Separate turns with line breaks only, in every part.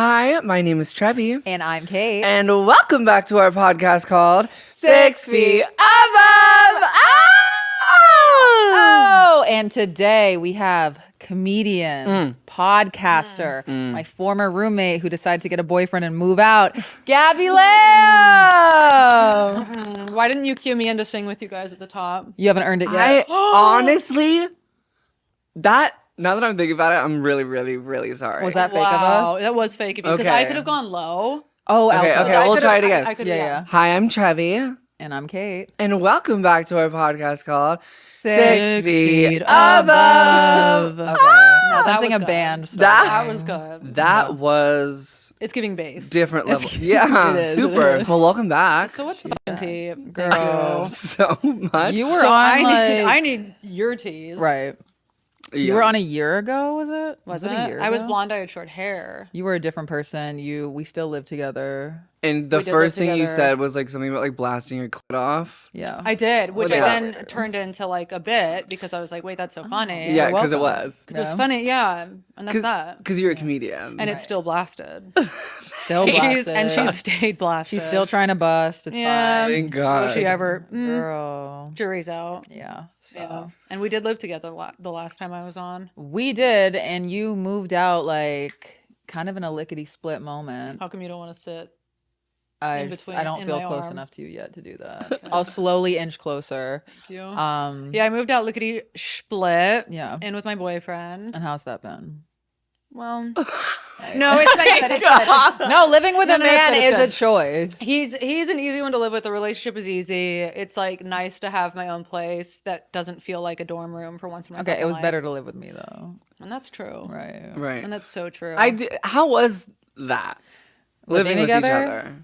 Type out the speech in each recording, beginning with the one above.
Hi, my name is Trevi.
And I'm Kate.
And welcome back to our podcast called
6 Feet
Above.
Oh, and today we have comedian, podcaster, my former roommate who decided to get a boyfriend and move out, Gabby Lamb.
Why didn't you cue me in to sing with you guys at the top?
You haven't earned it yet.
Honestly, now that I'm thinking about it, I'm really, really, really sorry.
Was that fake of us?
That was fake of you. Because
Okay.
I could have gone low.
Oh,
Okay,
alto.
okay, we'll try it again.
I could've-
Yeah.
Hi, I'm Trevi.
And I'm Kate.
And welcome back to our podcast called
6
Feet Above.
Okay.
that
Now sensing
was
a
good.
band
That was good.
That was
It's giving bass.
different level. Yeah,
it is,
super.
it is.
Well, welcome back.
So what's the fucking tea?
Girl.
So much.
You were
So
on
I need your teas.
right.
Yeah.
You were on a year ago, was it?
Was
it
it?
a year
I was
ago?
blonde. I had short hair.
You were a different person. We still live together.
And the
We did
first
live
thing you
together.
said was like something about like blasting your clit off.
Yeah.
I did, which
Well,
I
yeah.
then turned into like a bit because I was like, wait, that's so funny.
Yeah, because it
welcome.
was.
It was funny, yeah. And that's that.
Because you're a comedian.
And it's still blasted.
Still blasted.
She stayed blasted.
She's still trying to bust. It's
Yeah.
fine.
Thank God.
Will she ever?
Girl.
Jury's out.
Yeah. So
Yeah. And we did live together the last time I was on.
we did, and you moved out like kind of in a lickety split moment.
How come you don't want to sit?
I
in
just,
between-
I don't
in
feel
my
close
arm?
enough to you yet to do that. I'll slowly inch closer.
Thank you.
Yeah.
I moved out lickety split.
Yeah.
In with my boyfriend.
And how's that been?
Well, no, it's been good. It's good.
No, living with a
no, it's
man
good,
is
it's
a
good.
choice.
He's an easy one to live with. The relationship is easy. It's like nice to have my own place that doesn't feel like a dorm room for once in my
Okay, it
fucking
was
life.
better to live with me though.
And that's true.
Right.
Right.
And that's so true.
I did. How was that?
Living
Living with each
together?
other.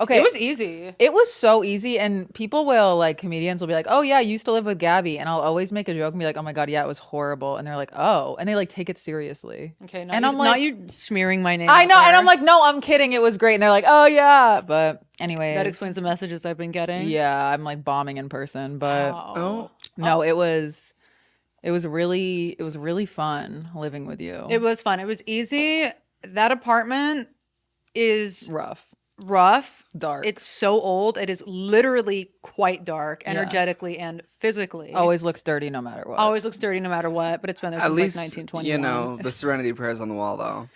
Okay.
It was easy.
It was so easy, and people will, like, comedians will be like, oh yeah, I used to live with Gabby, and I'll always make a joke and be like, oh my god, yeah, it was horrible, and they're like, oh, and they like take it seriously.
Okay,
And I'm like,
not you smearing my name.
I
out
know, and
there.
I'm like, no, I'm kidding, it was great, and they're like, oh yeah, but anyways,
That explains the messages I've been getting.
yeah, I'm like bombing in person, but
Oh.
no, it was really fun living with you.
It was fun. It was easy. That apartment is rough.
Dark.
It's so old. It is literally quite dark, energetically and physically.
Always looks dirty no matter what.
Always looks dirty no matter what, but it's been there
At
since
least,
like 1921.
you know, the Serenity Prayers on the wall, though.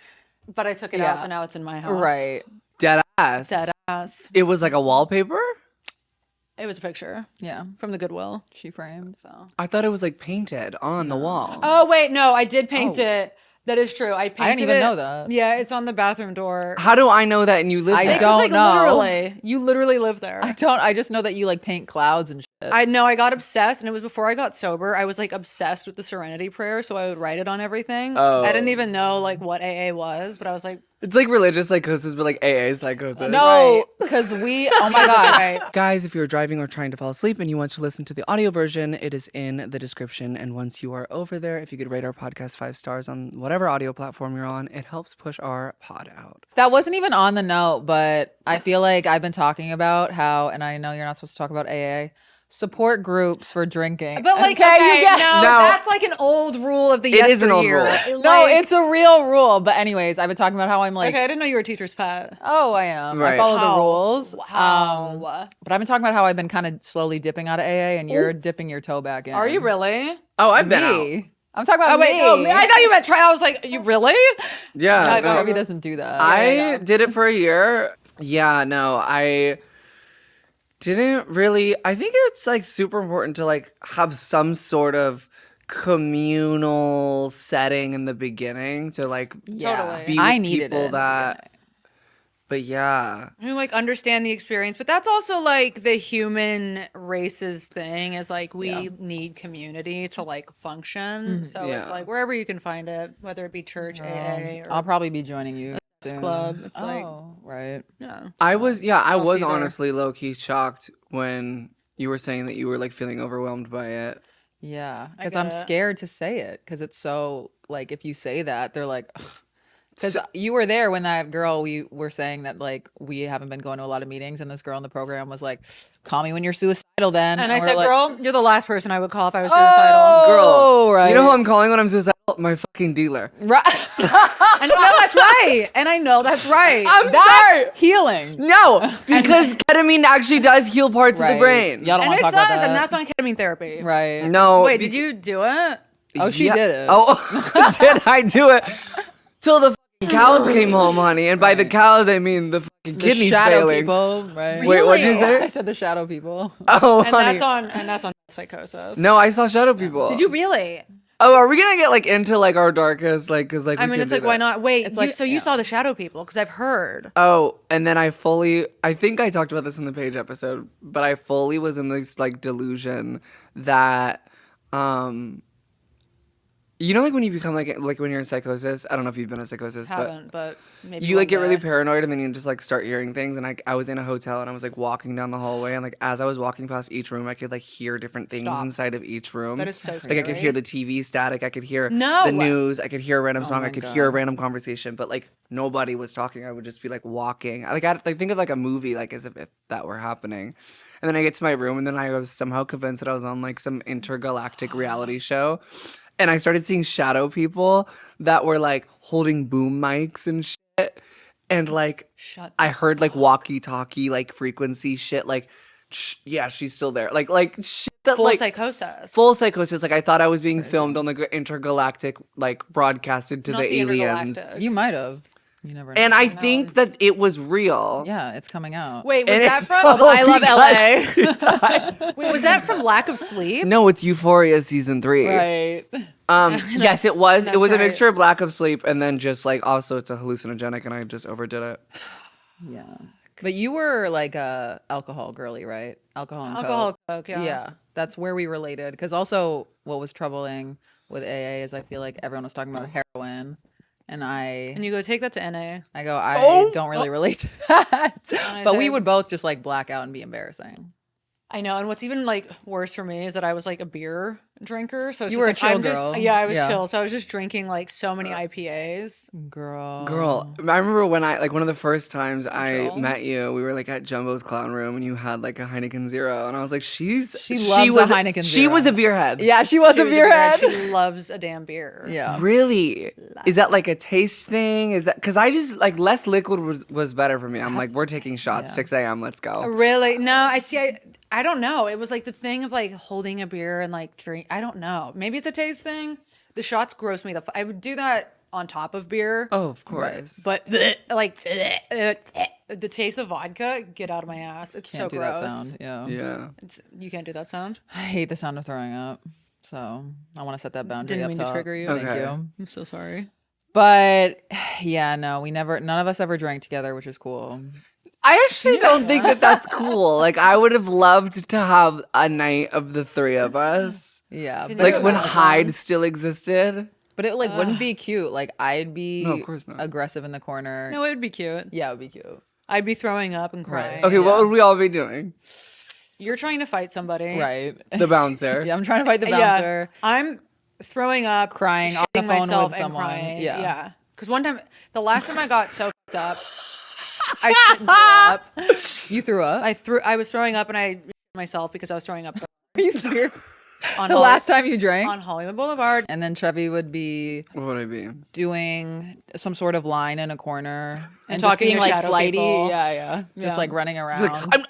But I took it
Yeah.
out, so now it's in my house.
Right.
Dead ass.
Dead ass.
It was like a wallpaper?
It was a picture
Yeah.
from the Goodwill.
She framed.
So.
I thought it was like painted on the wall.
Oh wait, no, I did paint it. That is true. I painted
even
it.
know that.
Yeah, it's on the bathroom door.
How do I know that and you live
I
there?
don't
Like,
know.
Literally, you literally live there.
I just know that you like paint clouds and shit.
I know I got obsessed, and it was before I got sober. I was like obsessed with the Serenity Prayer, so I would write it on everything.
Oh.
I didn't even know like what AA was, but I was like,
It's like religious psychosis, but like AA psychosis.
No, because oh my god.
right.
Guys, if you're driving or trying to fall asleep and you want to listen to the audio version, it is in the description. And once you are over there, if you could rate our podcast 5 stars on whatever audio platform you're on, it helps push our pod out.
That wasn't even on the note, but I feel like I've been talking about how, and I know you're not supposed to talk about AA, support groups for drinking.
But like,
Okay, you
okay,
get-
no,
No.
that's like an old rule of the
It is an old
yesteryear.
rule.
No,
Like-
it's a real rule. But anyways, I've been talking about how I'm like,
okay. I didn't know you were a teacher's pet.
oh, I am. I
Right.
follow
How?
the rules.
Wow.
But I've been talking about how I've been kind of slowly dipping out of AA, and you're dipping your toe back in.
Are you really?
Oh, I've been out.
Me. I'm talking about
Oh wait,
me.
no, I thought you meant try. I was like, you really?
Yeah. no.
Trevi doesn't do that.
I did it for a year. Yeah, no, I didn't really. I think it's like super important to like have some sort of communal setting in the beginning to like
Totally.
be with
I needed
people
it in the
that. But yeah,
I mean, like understand the experience, but that's also like the human race's thing is like we need community to like function. So
Yeah.
it's like wherever you can find it, whether it be church, AA, or
I'll probably be joining you soon.
club. It's like,
Oh, right.
yeah.
I was
I'll
was
see you there.
honestly low key shocked when you were saying that you were like feeling overwhelmed by it.
Yeah,
I
because I'm
get it.
scared to say it because it's so like if you say that they're like, because
So-
you were there when that girl we were saying that like we haven't been going to a lot of meetings and this girl in the program was like, call me when you're suicidal then,
And I
we're
said,
like,
girl, you're the last person I would call if I was suicidal.
oh,
Girl,
right.
you know who I'm calling when I'm suicidal? my fucking dealer.
Right.
I know that's right. And I know that's right.
I'm sorry.
Healing.
No, because ketamine actually does heal parts of the
Right.
brain.
Y'all don't
And
want
it
to talk
does,
about that.
and that's on ketamine therapy.
Right.
No.
Wait, did you do it?
Oh, she did it.
Oh, did I do it? Till the fucking cows came home, honey. And by the cows, I mean the fucking
The
kidneys
shadow
failing.
people. Right.
Wait, what'd you
Really?
say?
I said the shadow people.
Oh,
And
honey.
that's on psychosis.
No, I saw shadow people.
Did you really?
Oh, are we gonna get like into like our darkest, like, cause like
I
we
mean,
could
it's
do
like, why
that.
not? Wait,
It's like,
so you
yeah.
saw the shadow people? Because I've heard.
Oh, and then I think I talked about this in the Page episode, but I fully was in this like delusion that, you know, like when you become like when you're in psychosis. I don't know if you've been in psychosis,
Haven't, but maybe
you
one
like get really
day.
paranoid and then you just like start hearing things. And I was in a hotel and I was like walking down the hallway and like as I was walking past each room, I could like hear different things
Stop.
inside of each room.
That is so
Like I could
scary.
hear the TV static, I could hear
No.
the news, I could hear a random song,
my
I could
God.
hear a random conversation, but like nobody was talking. I would just be like walking. Like I like think of like a movie, like as if that were happening. And then I get to my room and then I was somehow convinced that I was on like some intergalactic reality show. And I started seeing shadow people that were like holding boom mics and shit. And like
Shut
I heard like walkie-talkie like frequency shit like yeah, she's still there. Like shit that
full
like
psychosis.
full psychosis. Like I thought I was being filmed on the intergalactic, like broadcasted to
Not
the aliens.
intergalactic.
You might have. You never know.
And I think that it was real.
Yeah, it's coming out.
Wait, was
And
that
it's
from
all
I Love
because you
LA?
died.
Wait, was that from lack of sleep?
No, it's Euphoria season 3.
Right.
Yes, it was. It
That's
was a
right.
mixture of lack of sleep and then just like also it's a hallucinogenic and I just overdid it.
Yeah. But you were like a alcohol girly, right? Alcohol and
Alcohol,
Coke.
coke, yeah.
Yeah. That's where we related. Because also what was troubling with AA is I feel like everyone was talking about heroin. And
And you go take that to NA.
I go, I don't really relate to that. But we
say-
would both just like black out and be embarrassing.
I know, and what's even like worse for me is that I was like a beer drinker. So it's
You
just,
were a
like,
chill
I'm just-
girl.
yeah, I was
Yeah.
chill. So I was just drinking like so many IPAs.
Girl.
I remember when I like one of the first times I
chill.
met you, we were like at Jumbo's Clown Room and you had like a Heineken Zero and I was like, she
loves a
was
Heineken
She
Zero.
was a beerhead.
Yeah, she was
She
a
was
beerhead.
She loves a damn beer.
Yeah.
Really? Is that like a taste thing? Is that because I just like less liquid was better for me. I'm like, we're taking shots, 6 a.m. Let's go.
Really? No, I see. I don't know. It was like the thing of like holding a beer and like drink. I don't know. Maybe it's a taste thing. The shots gross me. I would do that on top of beer.
Oh, of course.
But like the taste of vodka, get out of my ass. It's
Can't
so
do
gross.
that sound. Yeah.
Yeah.
You can't do that sound.
I hate the sound of throwing up. So I want to set that boundary
Didn't
up
mean to
top.
trigger you.
Thank
Okay.
you.
I'm so sorry.
But yeah, no, none of us ever drank together, which is cool.
I actually don't think that that's cool. Like, I would have loved to have a night of the three of us.
Yeah.
Can
But,
you
Like when
imagine?
Hyde still existed.
but it like wouldn't be cute. Like I'd be
No, of course not.
aggressive in the corner.
No, it would be cute.
Yeah, it would be cute.
I'd be throwing up and crying.
Okay, what would we all be doing?
You're trying to fight somebody.
Right.
The bouncer.
Yeah, I'm trying to fight the
Yeah.
bouncer.
I'm throwing up,
Crying on the
shitting
phone
myself
with
and
someone.
crying.
Yeah.
Yeah. Because the last time I got so fucked up, I shit and threw up.
You threw up?
I was throwing up and I shit myself because I was throwing up
Are you serious?
on
The last time you drank?
on Hollywood Boulevard.
And then Trevi would be
What would I be?
doing some sort of line in a corner and
talking
just being
to
like
shadow
flighty.
people.
Yeah. Just
Yeah.
like running around.
Like,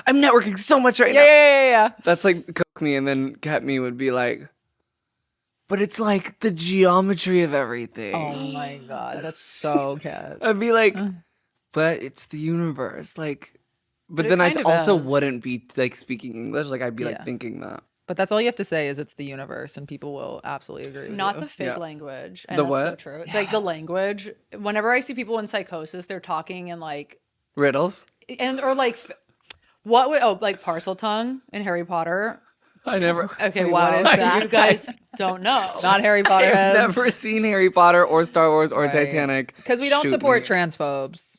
I'm networking so much right now.
yeah.
That's like Coke me, and then Cat me would be like, but it's like the geometry of everything.
Oh my god, that's so cat.
I'd be like, but it's the universe. Like, but
It
then I
kind of
also
is.
wouldn't be like speaking English. Like, I'd be like
Yeah.
thinking that.
But that's all you have to say is it's the universe, and people will absolutely agree with
Not
you.
the fake
Yeah.
language. And
The
that's so
what?
true. Like the language. Whenever I see people in psychosis, they're talking in like
Riddles.
or like what would like parcel tongue in Harry Potter.
I never.
Okay,
Wait,
wow.
what is
So
that?
you guys don't know.
Not Harry Potter
I've
heads.
never seen Harry Potter or Star Wars or
Right.
Titanic.
Because we don't
Shoot
support
me.
transphobes.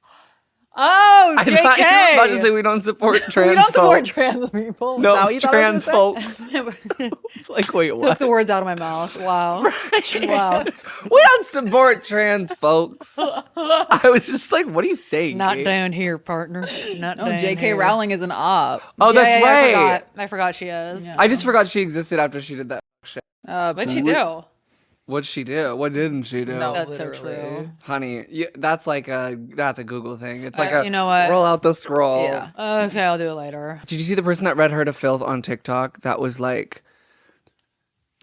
Oh,
I thought you were about to
JK.
say we don't support trans
We don't support
folks.
trans people. Is that
No,
what you thought I
trans
was gonna say?
folks. It's like, wait,
Took
what?
the words out of my mouth. Wow. Wow.
We don't support trans folks. I was just like, what are you saying?
Not
Kate?
down here, partner. Not
No,
down
J.K.
here.
Rowling is an op.
Oh, that's
Yeah,
right.
I forgot she is.
Yeah.
I just forgot she existed after she did that shit.
What'd she do?
What'd she do? What didn't she do?
No,
That's so
literally.
true.
Honey, that's a Google thing. It's like a
you know what?
roll out the scroll.
Yeah.
Okay, I'll do it later.
Did you see the person that read her to filth on TikTok that was like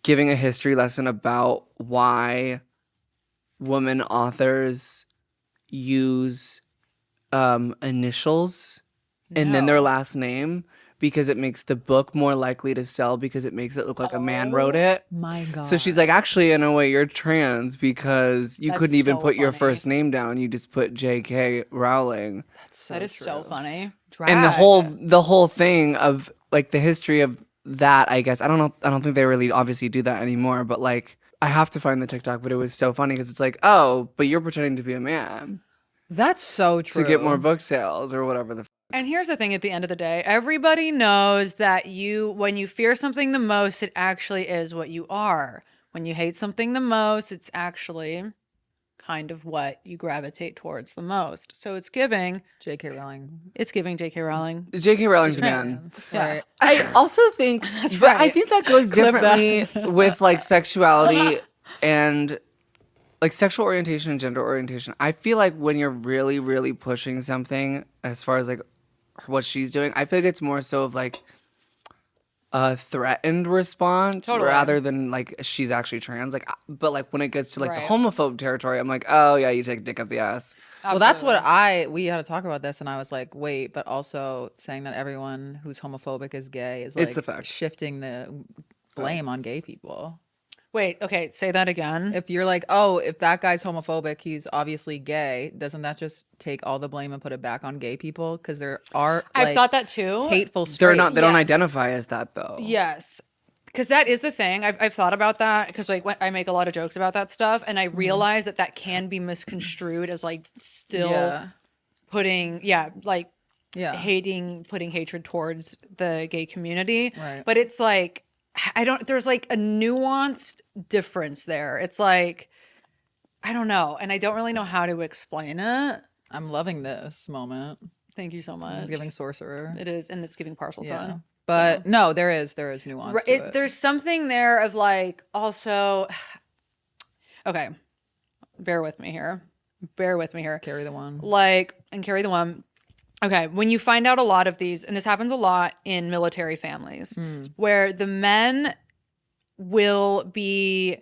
giving a history lesson about why women authors use initials and then their last name because it makes the book more likely to sell because it makes it look like a man wrote it.
My God.
So she's like, actually, in a way, you're trans because you
That's
couldn't even
so
put your
funny.
first name down. You just put J.K. Rowling.
That is so funny.
And the whole thing of like the history of that, I guess, I don't know. I don't think they really obviously do that anymore. But like, I have to find the TikTok. But it was so funny because it's like, oh, but you're pretending to be a man
That's so true.
to get more book sales or whatever the.
And here's the thing at the end of the day, everybody knows that when you fear something the most, it actually is what you are. When you hate something the most, it's actually kind of what you gravitate towards the most. So it's giving
J.K. Rowling.
J.K. Rowling.
J.K. Rowling's a man.
Yeah.
Right.
I also think, but I think that goes differently with like sexuality and like sexual orientation and gender orientation. I feel like when you're really, really pushing something as far as like what she's doing, I feel like it's more so of like a threatened response rather than like she's actually trans. Like, but like when it gets to like the homophobe territory, I'm like, oh yeah, you take a dick up the ass.
Well, that's what we had to talk about this, and I was like, wait, but also saying that everyone who's homophobic is gay is like
It's a fact.
shifting the blame on gay people.
Wait, okay, say that again.
If you're like, oh, if that guy's homophobic, he's obviously gay, doesn't that just take all the blame and put it back on gay people? Because there are
I've
like,
thought that too.
hateful
They
straight.
don't identify as that though.
Yes. Because that is the thing. I've thought about that because like I make a lot of jokes about that stuff, and I realize that can be misconstrued as like still putting putting hatred towards the gay community.
Right.
But it's like there's like a nuanced difference there. It's like I don't know, and I don't really know how to explain it.
I'm loving this moment.
Thank you so much.
It's giving sorcerer.
It is, and it's giving parcel time.
But no, there is nuance to it.
There's something there of like also. Okay, bear with me here.
Carry the one.
Carry the one. Okay, when you find out a lot of these, and this happens a lot in military families, where the men will be,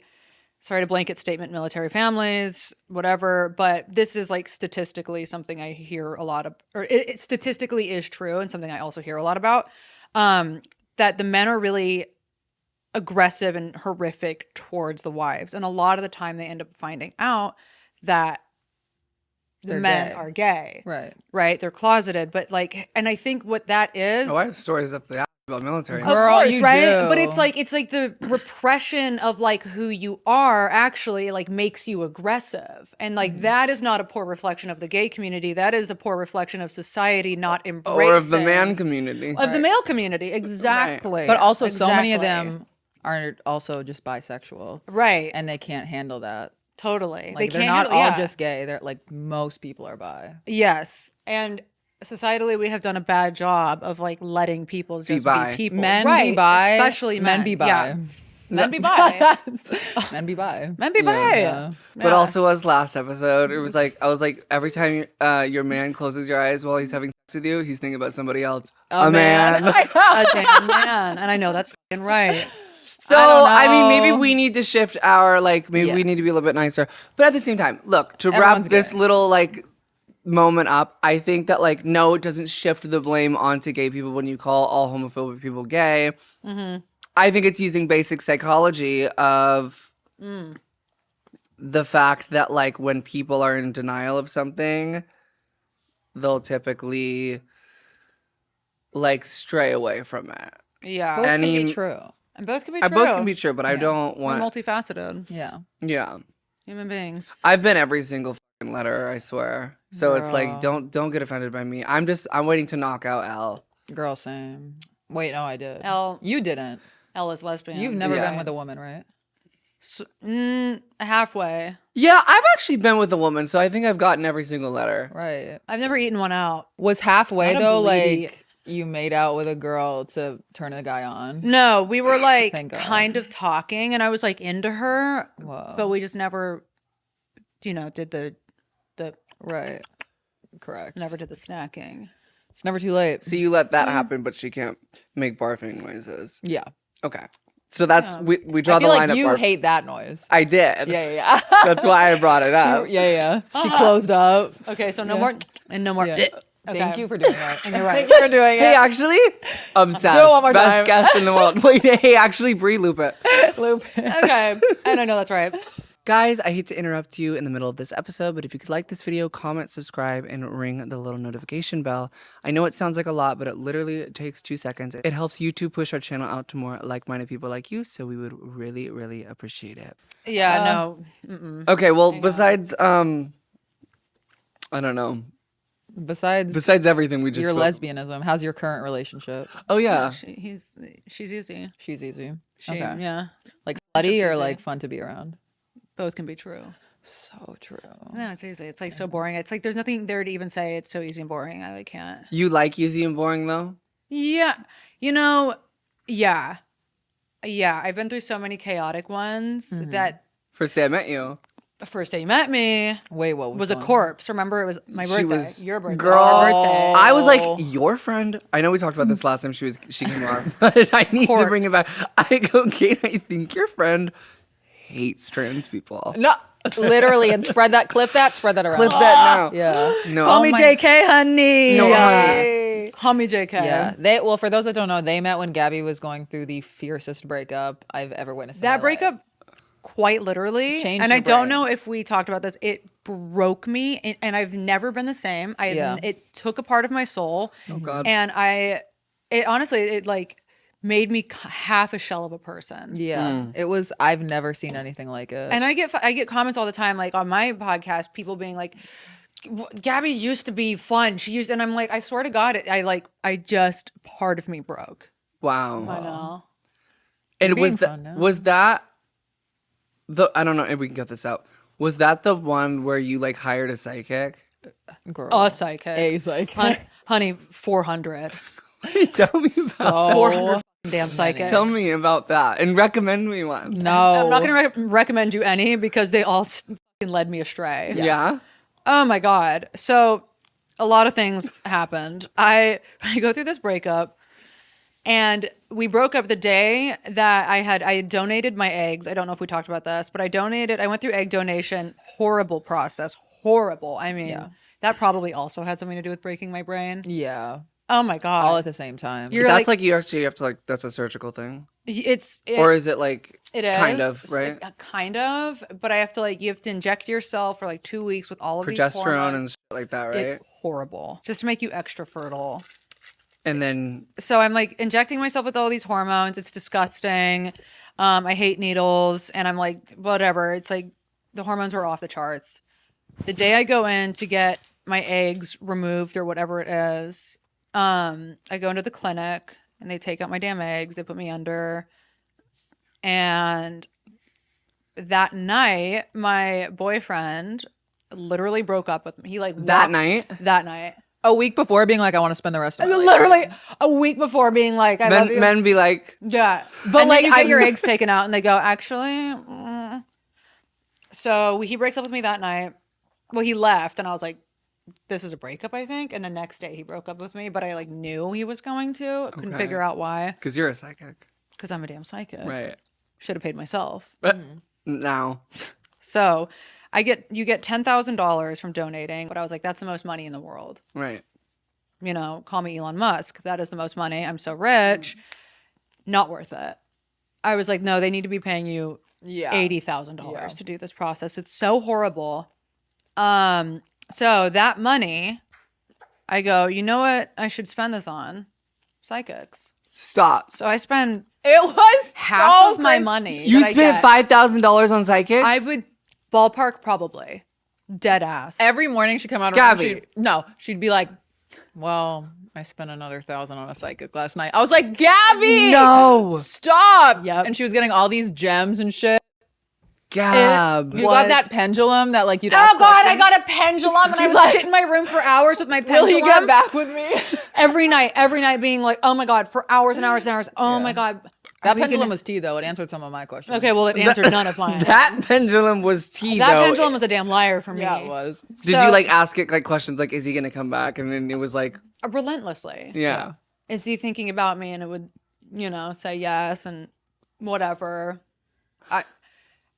sorry to blanket statement military families, whatever, but this is like statistically something I hear a lot of, or it statistically is true and something I also hear a lot about, that the men are really aggressive and horrific towards the wives. And a lot of the time they end up finding out that the men are gay. Right. They're closeted. But like, and I think what that is.
Oh, I have stories up the ass about military.
Of course,
you
right?
do.
But it's like the repression of like who you are actually like makes you aggressive. And like that is not a poor reflection of the gay community. That is a poor reflection of society not embracing.
Or of the man community.
Of the male community. Exactly.
But also so many of them are also just bisexual.
Right.
And they can't handle that.
Totally.
Like they're not all just gay. They're like most people are bi.
Yes. And societally we have done a bad job of like letting people just be people.
Men be bi.
Especially men.
be bi.
Yeah. Men be bi.
Men be bi.
Men be bi.
Yeah.
But also as last episode, it was like, I was like, every time your man closes your eyes while he's having sex with you, he's thinking about somebody else. A man.
A damn man. And I know that's fucking right.
So, I mean, maybe we need to shift our, like, maybe we need to be a little bit nicer. But at the same time, look, to wrap this little, like, moment up, I think that, like, no, it doesn't shift the blame onto gay people when you call all homophobic people gay. Mm-hmm. I think it's using basic psychology of the fact that, like, when people are in denial of something, they'll typically, like, stray away from it.
Yeah.
Both can be true.
And both can be true.
Both can be true, but I don't want...
We're multifaceted.
Yeah.
Yeah.
Human beings.
I've been every single fucking letter, I swear. So it's like, don't get offended by me. I'm waiting to knock out L.
Girl, same. Wait, no, I did.
L.
You didn't.
L is lesbian.
You've never been with a woman, right?
Halfway.
Yeah, I've actually been with a woman, so I think I've gotten every single letter.
Right.
I've never eaten one out.
Was halfway
Not a
though,
bleedy.
like you made out with a girl to turn a guy on.
No, we were like
Thank God.
kind of talking, and I was like into her,
Whoa.
but we just never, did the
Right. Correct.
never did the snacking.
It's never too late.
So you let that happen, but she can't make barfing noises.
Yeah.
Okay. So that's we draw
I
the
feel
line
like
at
you
barf.
hate that noise.
I did.
Yeah.
That's why I brought it up.
Yeah. She closed up.
Okay, so no more and no more.
Yeah.
Okay.
Thank you for doing that.
And you're right.
Thank you for doing
Hey,
it.
actually, obsessed.
Do it one more
Best
time.
guest in the world. Wait, hey, actually, Brie, loop it.
Okay, and I know that's right.
Guys, I hate to interrupt you in the middle of this episode, but if you could like this video, comment, subscribe, and ring the little notification bell. I know it sounds like a lot, but it literally takes 2 seconds. It helps YouTube push our channel out to more like-minded people like you, so we would really, really appreciate it.
Yeah, no. Mm-mm.
Okay, well, besides, I don't know.
Besides
Everything we just
your
spoke.
lesbianism, how's your current relationship?
Oh, yeah.
She's easy.
She's easy.
She,
Okay.
yeah,
Like slutty or
easy.
like fun to be around?
both can be true.
So true.
No, it's easy. It's like so boring. It's like there's nothing there to even say. It's so easy and boring. I like can't.
You like easy and boring, though?
Yeah, yeah. I've been through so many chaotic ones that
First day I met you.
the first day you met me
Wait, what
was a
going on?
corpse. Remember, it was my birthday.
She was
Your birthday.
girl.
Our birthday.
I was like, your friend. I know we talked about this last time she came on, but I need to bring it back. I go, Kate, I think your friend hates trans people.
No, literally, and spread that around.
Clip that now.
Yeah.
No.
Call me
my-
JK, honey.
No,
yeah. Call me JK.
Yeah. For those that don't know, they met when Gabby was going through the fiercest breakup I've ever witnessed. in
That
my
breakup,
life.
quite literally,
Changed
and
your
I don't
brain.
know if we talked about this. It broke me, and I've never been the same. It took a part of my soul.
Oh, God.
And it like made me half a shell of a person.
Yeah. It was. I've never seen anything like it.
And I get comments all the time, like on my podcast, people being like, Gabby used to be fun. And I'm like, I swear to God, I just part of me broke.
Wow.
I know.
And
You're being fun now.
was that the, I don't know if we can get this out. Was that the one where you like hired a psychic?
Girl.
A psychic.
A psychic.
Honey, 400.
Tell me about
So
400 damn psychics.
Tell me about that and recommend me one.
No.
I'm not going to recommend you any because they all fucking led me astray.
Yeah.
Oh my God. So a lot of things happened. I go through this breakup and we broke up the day that I had donated my eggs. I don't know if we talked about this, but I went through egg donation. Horrible process. Horrible. I mean, that probably also had something to do with breaking my brain.
Yeah.
Oh my God.
All at the same time.
You're
That's
like-
like you actually have to like, that's a surgical thing.
Or
Or is it like
it is
kind of, right?
Kind of, but I have to you have to inject yourself for 2 weeks with all of these
Progesterone
hormones.
and shit like that, right?
It's horrible, just to make you extra fertile.
And then
So I'm injecting myself with all these hormones. It's disgusting. I hate needles, and I'm like, whatever. It's like the hormones are off the charts. The day I go in to get my eggs removed or whatever it is, I go into the clinic and they take out my damn eggs. They put me under. And that night, my boyfriend literally broke up with me. He
that night,
That night.
A week before being like, I want to spend the rest of my life.
Literally a week before being like, I love you.
men be like,
Yeah.
But,
And
like,
then you get
I'm-
your eggs taken out and they go, actually. So he breaks up with me that night. Well, he left and I was like, this is a breakup, I think. And the next day he broke up with me, but I knew he was going to. I couldn't
Okay.
figure out why.
because you're a psychic.
Because I'm a damn psychic.
Right.
Should have paid myself.
But now,
So you get $10,000 from donating, but I was like, that's the most money in the world.
right.
Call me Elon Musk. That is the most money. I'm so rich. Not worth it. I was like, no, they need to be paying you $80,000 to do this process. It's so horrible. So that money, I go, you know what? I should spend this on psychics.
Stop.
So I spend
It was
half
so
of my
crazy.
money.
You
that I
spent
get.
$5,000 on psychics?
I would ballpark probably dead ass.
Every morning she'd come out of
Gabby.
she'd be like, well, I spent another $1,000 on a psychic last night. I was like, Gabby,
No.
stop.
Yep.
And she was getting all these gems and shit.
Gab.
You got that pendulum that like you'd
Oh
ask
God, I
questions?
got a pendulum and I would
like,
sit in my room for hours with my
Will
pendulum.
he get back with me?
every night being like, oh my God, for hours and hours and hours. Oh my God.
That pendulum was tea though. It answered some of my questions.
Okay, well, it answered none of mine.
That pendulum was tea,
That
though.
pendulum was a damn liar for me.
Yeah, it was.
Did
So-
you like ask it like questions like, is he gonna come back? And then it was like,
Relentlessly.
yeah.
Is he thinking about me? And it would, say yes and whatever.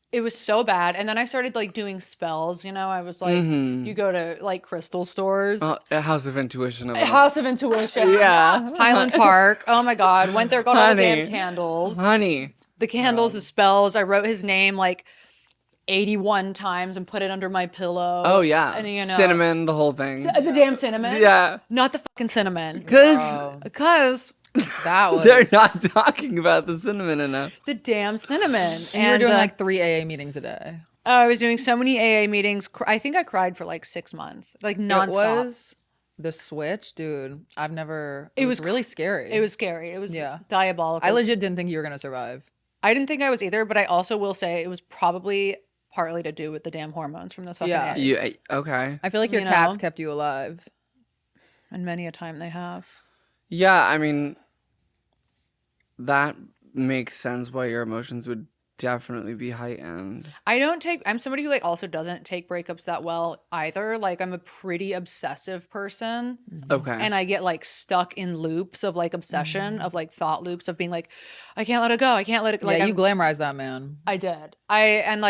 It was so bad. And then I started like doing spells, I was like, you go to like crystal stores.
A house of intuition.
House of Intuition.
Yeah.
Highland Park. Oh my God. Went there, got all the
Honey.
damn candles.
Honey.
The candles, the spells. I wrote his name like 81 times and put it under my pillow.
Oh yeah.
And
Cinnamon, the whole thing.
The damn cinnamon.
Yeah.
Not the fucking cinnamon.
Because
That was.
they're not talking about the cinnamon enough.
The damn cinnamon.
And you were doing like 3 AA meetings a day.
I was doing so many AA meetings. I think I cried for like 6 months, like nonstop.
It was the switch, dude. I've never. It was really scary.
It was scary. It was
Yeah.
diabolical.
I legit didn't think you were gonna survive.
I didn't think I was either, but I also will say it was probably partly to do with the damn hormones from those fucking eggs.
You okay?
I feel like your
You
cats
know?
kept you alive.
And many a time they have.
Yeah, I mean, that makes sense why your emotions would definitely be heightened.
I'm somebody who like also doesn't take breakups that well either. Like I'm a pretty obsessive person.
Okay.
And I get like stuck in loops of like obsession, of like thought loops of being like, I can't let it go. I can't let it go. Like,
Yeah, you glamorized that man.
I did. I'm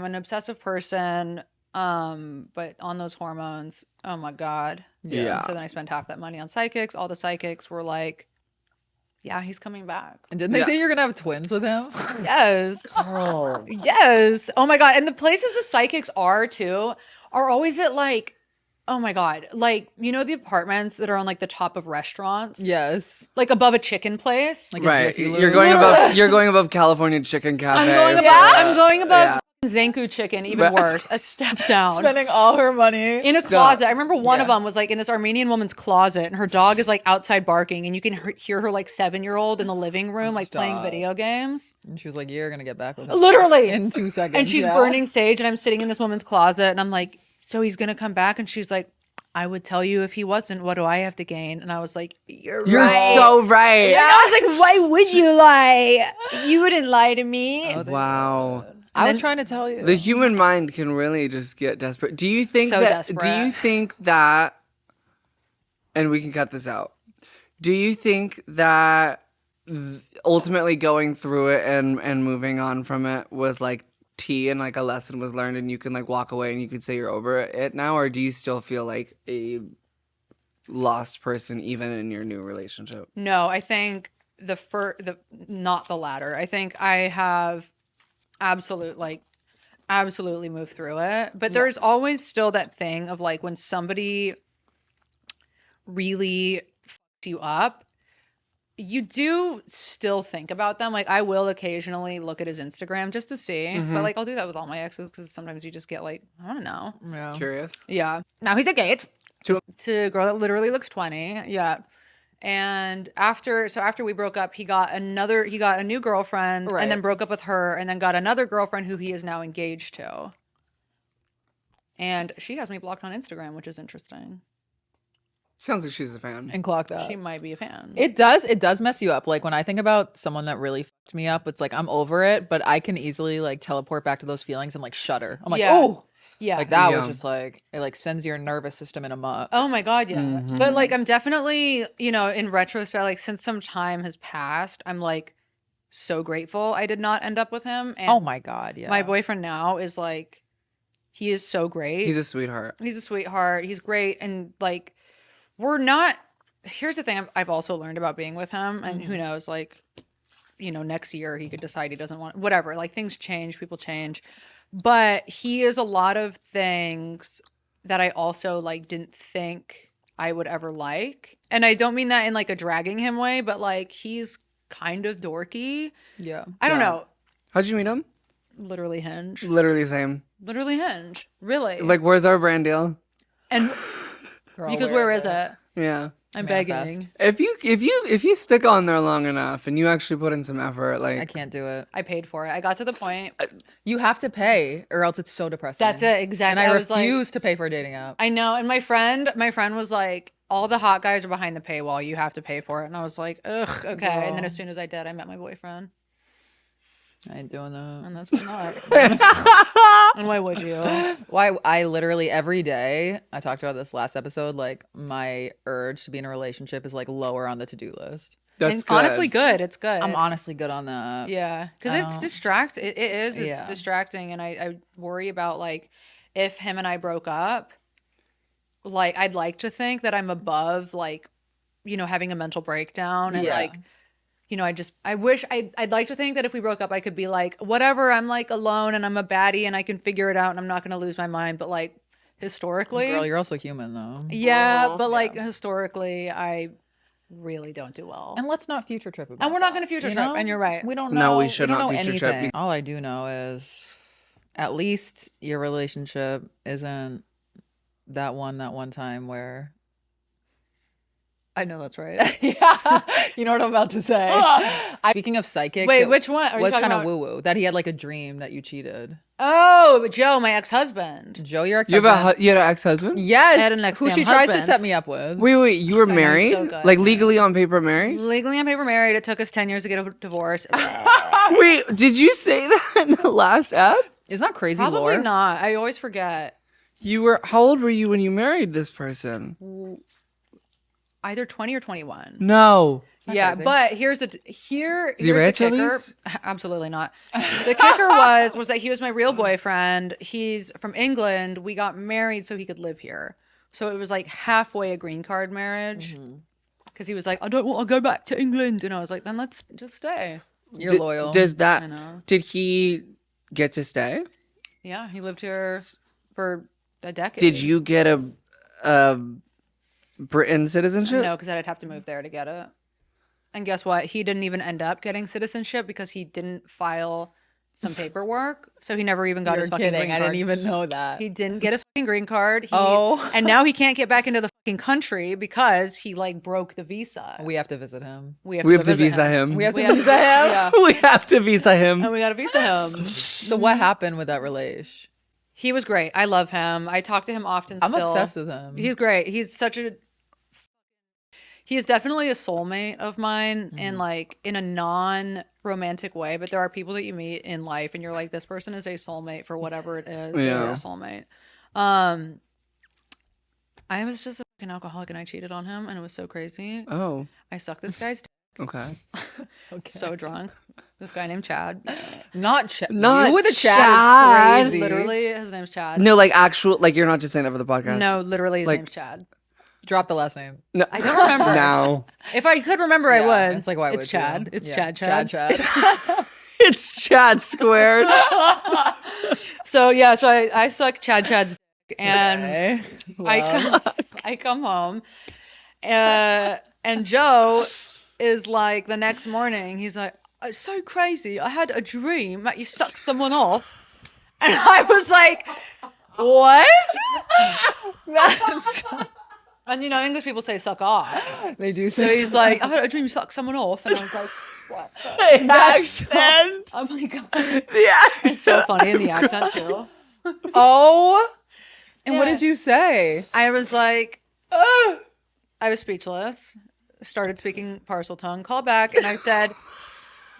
an obsessive person. But on those hormones, oh my God.
Yeah.
And so then I spent half that money on psychics. All the psychics were like, yeah, he's coming back.
And didn't they say you're gonna have twins with him?
Yes. Yes. Oh my God. And the places the psychics are too are always at like, oh my God. Like, the apartments that are on like the top of restaurants?
Yes.
Like above a chicken place?
Like a
Right.
Jiffy
You're
Lube.
going above California Chicken Cafe.
I'm going above
Yeah.
Zanku chicken, even worse. A step down.
Spending all her money.
In a
Stop.
closet. I remember one of
Yeah.
them was like in this Armenian woman's closet, and her dog is like outside barking, and you can hear her like 7-year-old in the living room, like playing
Stop.
video games.
And she was like, you're gonna get back with him.
Literally.
In 2 seconds.
And she's
yeah.
burning sage, and I'm sitting in this woman's closet, and I'm like, so he's gonna come back? And she's like, I would tell you if he wasn't. What do I have to gain? And I was like, You're right.
so right.
And I was like, why would you lie? You wouldn't lie to me.
Wow.
I was trying to tell you.
The human mind can really just get desperate. Do you think
So
that? Do
desperate.
you think that? And we can cut this out. Do you think that ultimately going through it and moving on from it was like tea and like a lesson was learned and you can like walk away and you could say you're over it now, or do you still feel like a lost person even in your new relationship?
No, I think not the latter. I think I have absolutely moved through it. But there's always still that thing of like when somebody really fucks you up, you do still think about them. Like I will occasionally look at his Instagram just to see. But like I'll do that with all my exes because sometimes you just get like, I don't know.
Yeah.
Curious.
Yeah. Now he's engaged to a girl that literally looks 20. Yeah. And after we broke up, he got a new girlfriend
Right.
and then broke up with her and then got another girlfriend who he is now engaged to. And she has me blocked on Instagram, which is interesting.
Sounds like she's a fan.
And clock that.
She might be a fan.
It does mess you up. Like when I think about someone that really fucked me up, it's like I'm over it, but I can easily like teleport back to those feelings and like shudder. I'm like,
Yeah.
oh,
Yeah.
like that was
Yeah.
just like it like sends your nervous system in a muck.
Oh my God, yeah. But like I'm definitely, in retrospect, like since some time has passed, I'm like so grateful I did not end up with him. And
Oh my God, yeah.
my boyfriend now is like, he is so great.
He's a sweetheart.
He's a sweetheart. He's great. And like, here's the thing I've also learned about being with him. And who knows, like, next year he could decide he doesn't want, whatever. Like things change, people change. But he is a lot of things that I also like didn't think I would ever like. And I don't mean that in like a dragging him way, but like he's kind of dorky.
Yeah.
I don't
Yeah.
know.
How'd you meet him?
Literally Hinge.
Literally same.
Literally Hinge. Really.
Like, where's our brand deal?
And
Girl,
because where is it?
Yeah.
I'm
Manifest.
begging.
If you stick on there long enough and you actually put in some effort, like
I can't do it.
I paid for it. I got to the point.
You have to pay, or else it's so depressing.
That's it, exactly.
And I
was like,
refuse to pay for a dating app.
I know. And my friend was like, all the hot guys are behind the paywall. You have to pay for it. And I was like, ugh, okay.
Girl.
And then as soon as I did, I met my boyfriend.
I ain't doing that.
And that's not. And why would you?
Why I literally every day, I talked about this last episode, like my urge to be in a relationship is like lower on the to-do list.
that's
And
good.
honestly good. It's good.
I'm honestly good on that.
Yeah. Because
I
it's
don't-
distracting. It is. It's
Yeah.
distracting. And I worry about like if him and I broke up, like I'd like to think that I'm above like, having a mental breakdown and
Yeah.
like, I'd like to think that if we broke up, I could be like, whatever, I'm like alone and I'm a baddie and I can figure it out and I'm not going to lose my mind. But like historically,
Girl, you're also human though.
yeah, but like historically, I really don't do well.
And let's not future trip about
And we're not
that,
going to future
you
trip.
know?
And you're right.
We don't
No,
know.
we should
don't
not
know
future trip.
anything. All I do know is at least your relationship isn't that one time where
I know that's right.
yeah, you know what I'm about to say. Speaking of psychics,
Wait,
it
which one? Are you
was
talking
kind of
about-
woo woo that he had like a dream that you cheated.
Oh, Joe, my ex-husband.
Joe, your ex.
You have you had an ex-husband?
yes,
I had an
who
ex-damn
she tries to
husband.
set me up with.
Wait, you were
know, he's
married?
so good.
Like legally on paper married?
Legally on paper married. It took us 10 years to get a divorce.
Wait, did you say that in the last app?
Isn't that crazy,
Probably
lore?
not. I always forget.
How old were you when you married this person?
Either 20 or 21.
No.
not
Yeah,
crazy.
but here's the
he rich
the
at
kicker.
least?
Absolutely not. The kicker was that he was my real boyfriend. He's from England. We got married so he could live here. So it was like halfway a green card marriage. Because he was like, I don't want to go back to England, and I was like, then let's just stay.
You're loyal.
Does that?
I know.
Did he get to stay?
Yeah, he lived here for a decade.
Did you get a Britain citizenship?
No, because I'd have to move there to get it. And guess what? He didn't even end up getting citizenship because he didn't file some paperwork. So he never even got
You're
his fucking
kidding.
green
I
card.
didn't even know that.
He didn't get his fucking green card.
Oh.
And now he can't get back into the fucking country because he like broke the visa.
We have to visit him.
We have
We
to
have to
visit
visa him.
We have to
We have
visa him.
Yeah.
We have to visa him.
And we got to visa him.
So what happened with that relation?
He was great. I love him. I talk to him often
I'm
still.
obsessed with him.
He's great. He is definitely a soulmate of mine in like in a non-romantic way, but there are people that you meet in life and you're like, this person is a soulmate for whatever it is. They're
Yeah.
a soulmate. I was just a fucking alcoholic and I cheated on him and it was so crazy.
Oh,
I sucked this guy's
okay.
so drunk. This guy named Chad.
not Chad.
Not
You with a
Chad.
Chad is crazy.
Literally, his name's Chad.
No, like actual, like you're not just saying that for the podcast.
No, literally his
Like-
name's Chad.
Drop the last name.
No.
I don't remember.
Now
If I could remember, I
Yeah,
would.
It's like why
It's
would you?
Chad. It's
Yeah.
Chad.
Chad.
it's Chad squared.
So yeah, so I suck Chad's dick, and
Okay.
I come home, and Joe is like the next morning. He's like, "It's so crazy. I had a dream that you sucked someone off," and I was like, "What?" And English people say "suck off."
They do
So
say
he's like, "I had a dream you sucked someone off," and I was like, "What?"
The accent.
Oh my god,
The accent.
it's so funny in the accent too.
oh. And what
Yeah.
did you say?
I was like, I was speechless. Started speaking parcel tongue. Call back, and I said,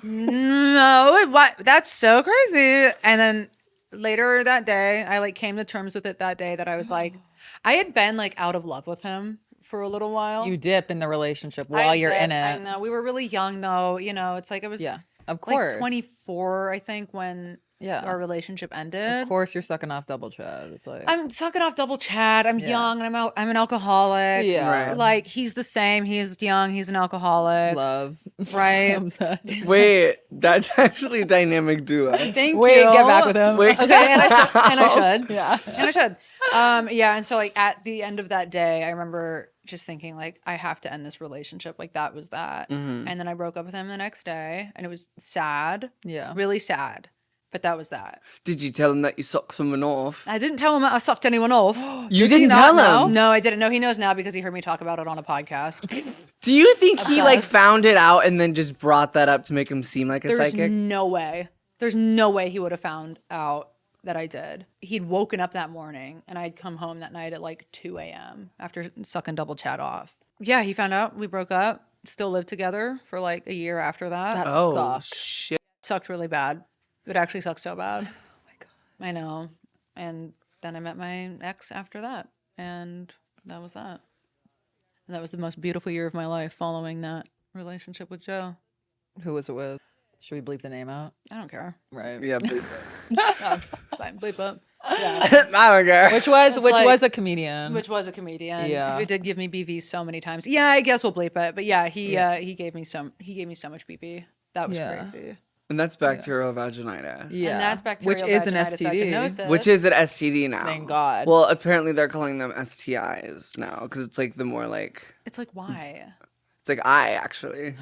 "No, what? That's so crazy." And then later that day, I like came to terms with it that day that I was like, I had been like out of love with him for a little while.
You dip in the relationship
I
while you're
did.
in
I
it.
know we were really young though. It's like it was
Yeah, of
like
course.
24, I think, when
Yeah.
our relationship ended.
Of course, you're sucking off double Chad. It's like
I'm sucking off double Chad. I'm
Yeah.
young and I'm an alcoholic.
Yeah.
Right.
Like he's the same. He's young. He's an alcoholic.
love.
Right.
I'm obsessed.
Wait, that's actually a dynamic duo.
Thank
Wait,
you.
get back with him.
Wait.
Okay, and I should.
Yeah.
And I should. Yeah, and so like at the end of that day, I remember just thinking like I have to end this relationship. Like that was that.
Mhm.
And then I broke up with him the next day and it was sad.
Yeah.
Really sad. But that was that.
Did you tell him that you sucked someone off?
I didn't tell him I sucked anyone off.
You didn't tell him?
No, I didn't. No, he knows now because he heard me talk about it on a podcast.
Do you think he like
Obsessed.
found it out and then just brought that up to make him seem like a
There's
psychic?
no way. There's no way he would have found out that I did. He'd woken up that morning and I'd come home that night at like 2 a.m. after sucking double chat off. Yeah, he found out. We broke up. Still lived together for like a year after that.
That
Oh
sucks.
shit!
It sucked really bad. It actually sucked so bad.
Oh my God.
I know. And then I met my ex after that. And that was that. And that was the most beautiful year of my life following that relationship with Joe.
Who was it with? Should we bleep the name out?
I don't care.
Right.
Yeah, bleep
Oh, fine, bleep up. Yeah.
it. I don't care.
Which was
like-
a comedian.
Which was a comedian.
Yeah.
It did give me BV so many times. Yeah, I guess we'll bleep it. But yeah, he gave me so much BV. That was
Yeah.
crazy.
And that's bacterial vaginitis.
Yeah.
And that's bacterial
Which is an
vaginitis
STD.
vaginosis.
Which is an STD now.
Thank God.
Well, apparently they're calling them STIs now because it's like the more like
It's like, why?
it's like I actually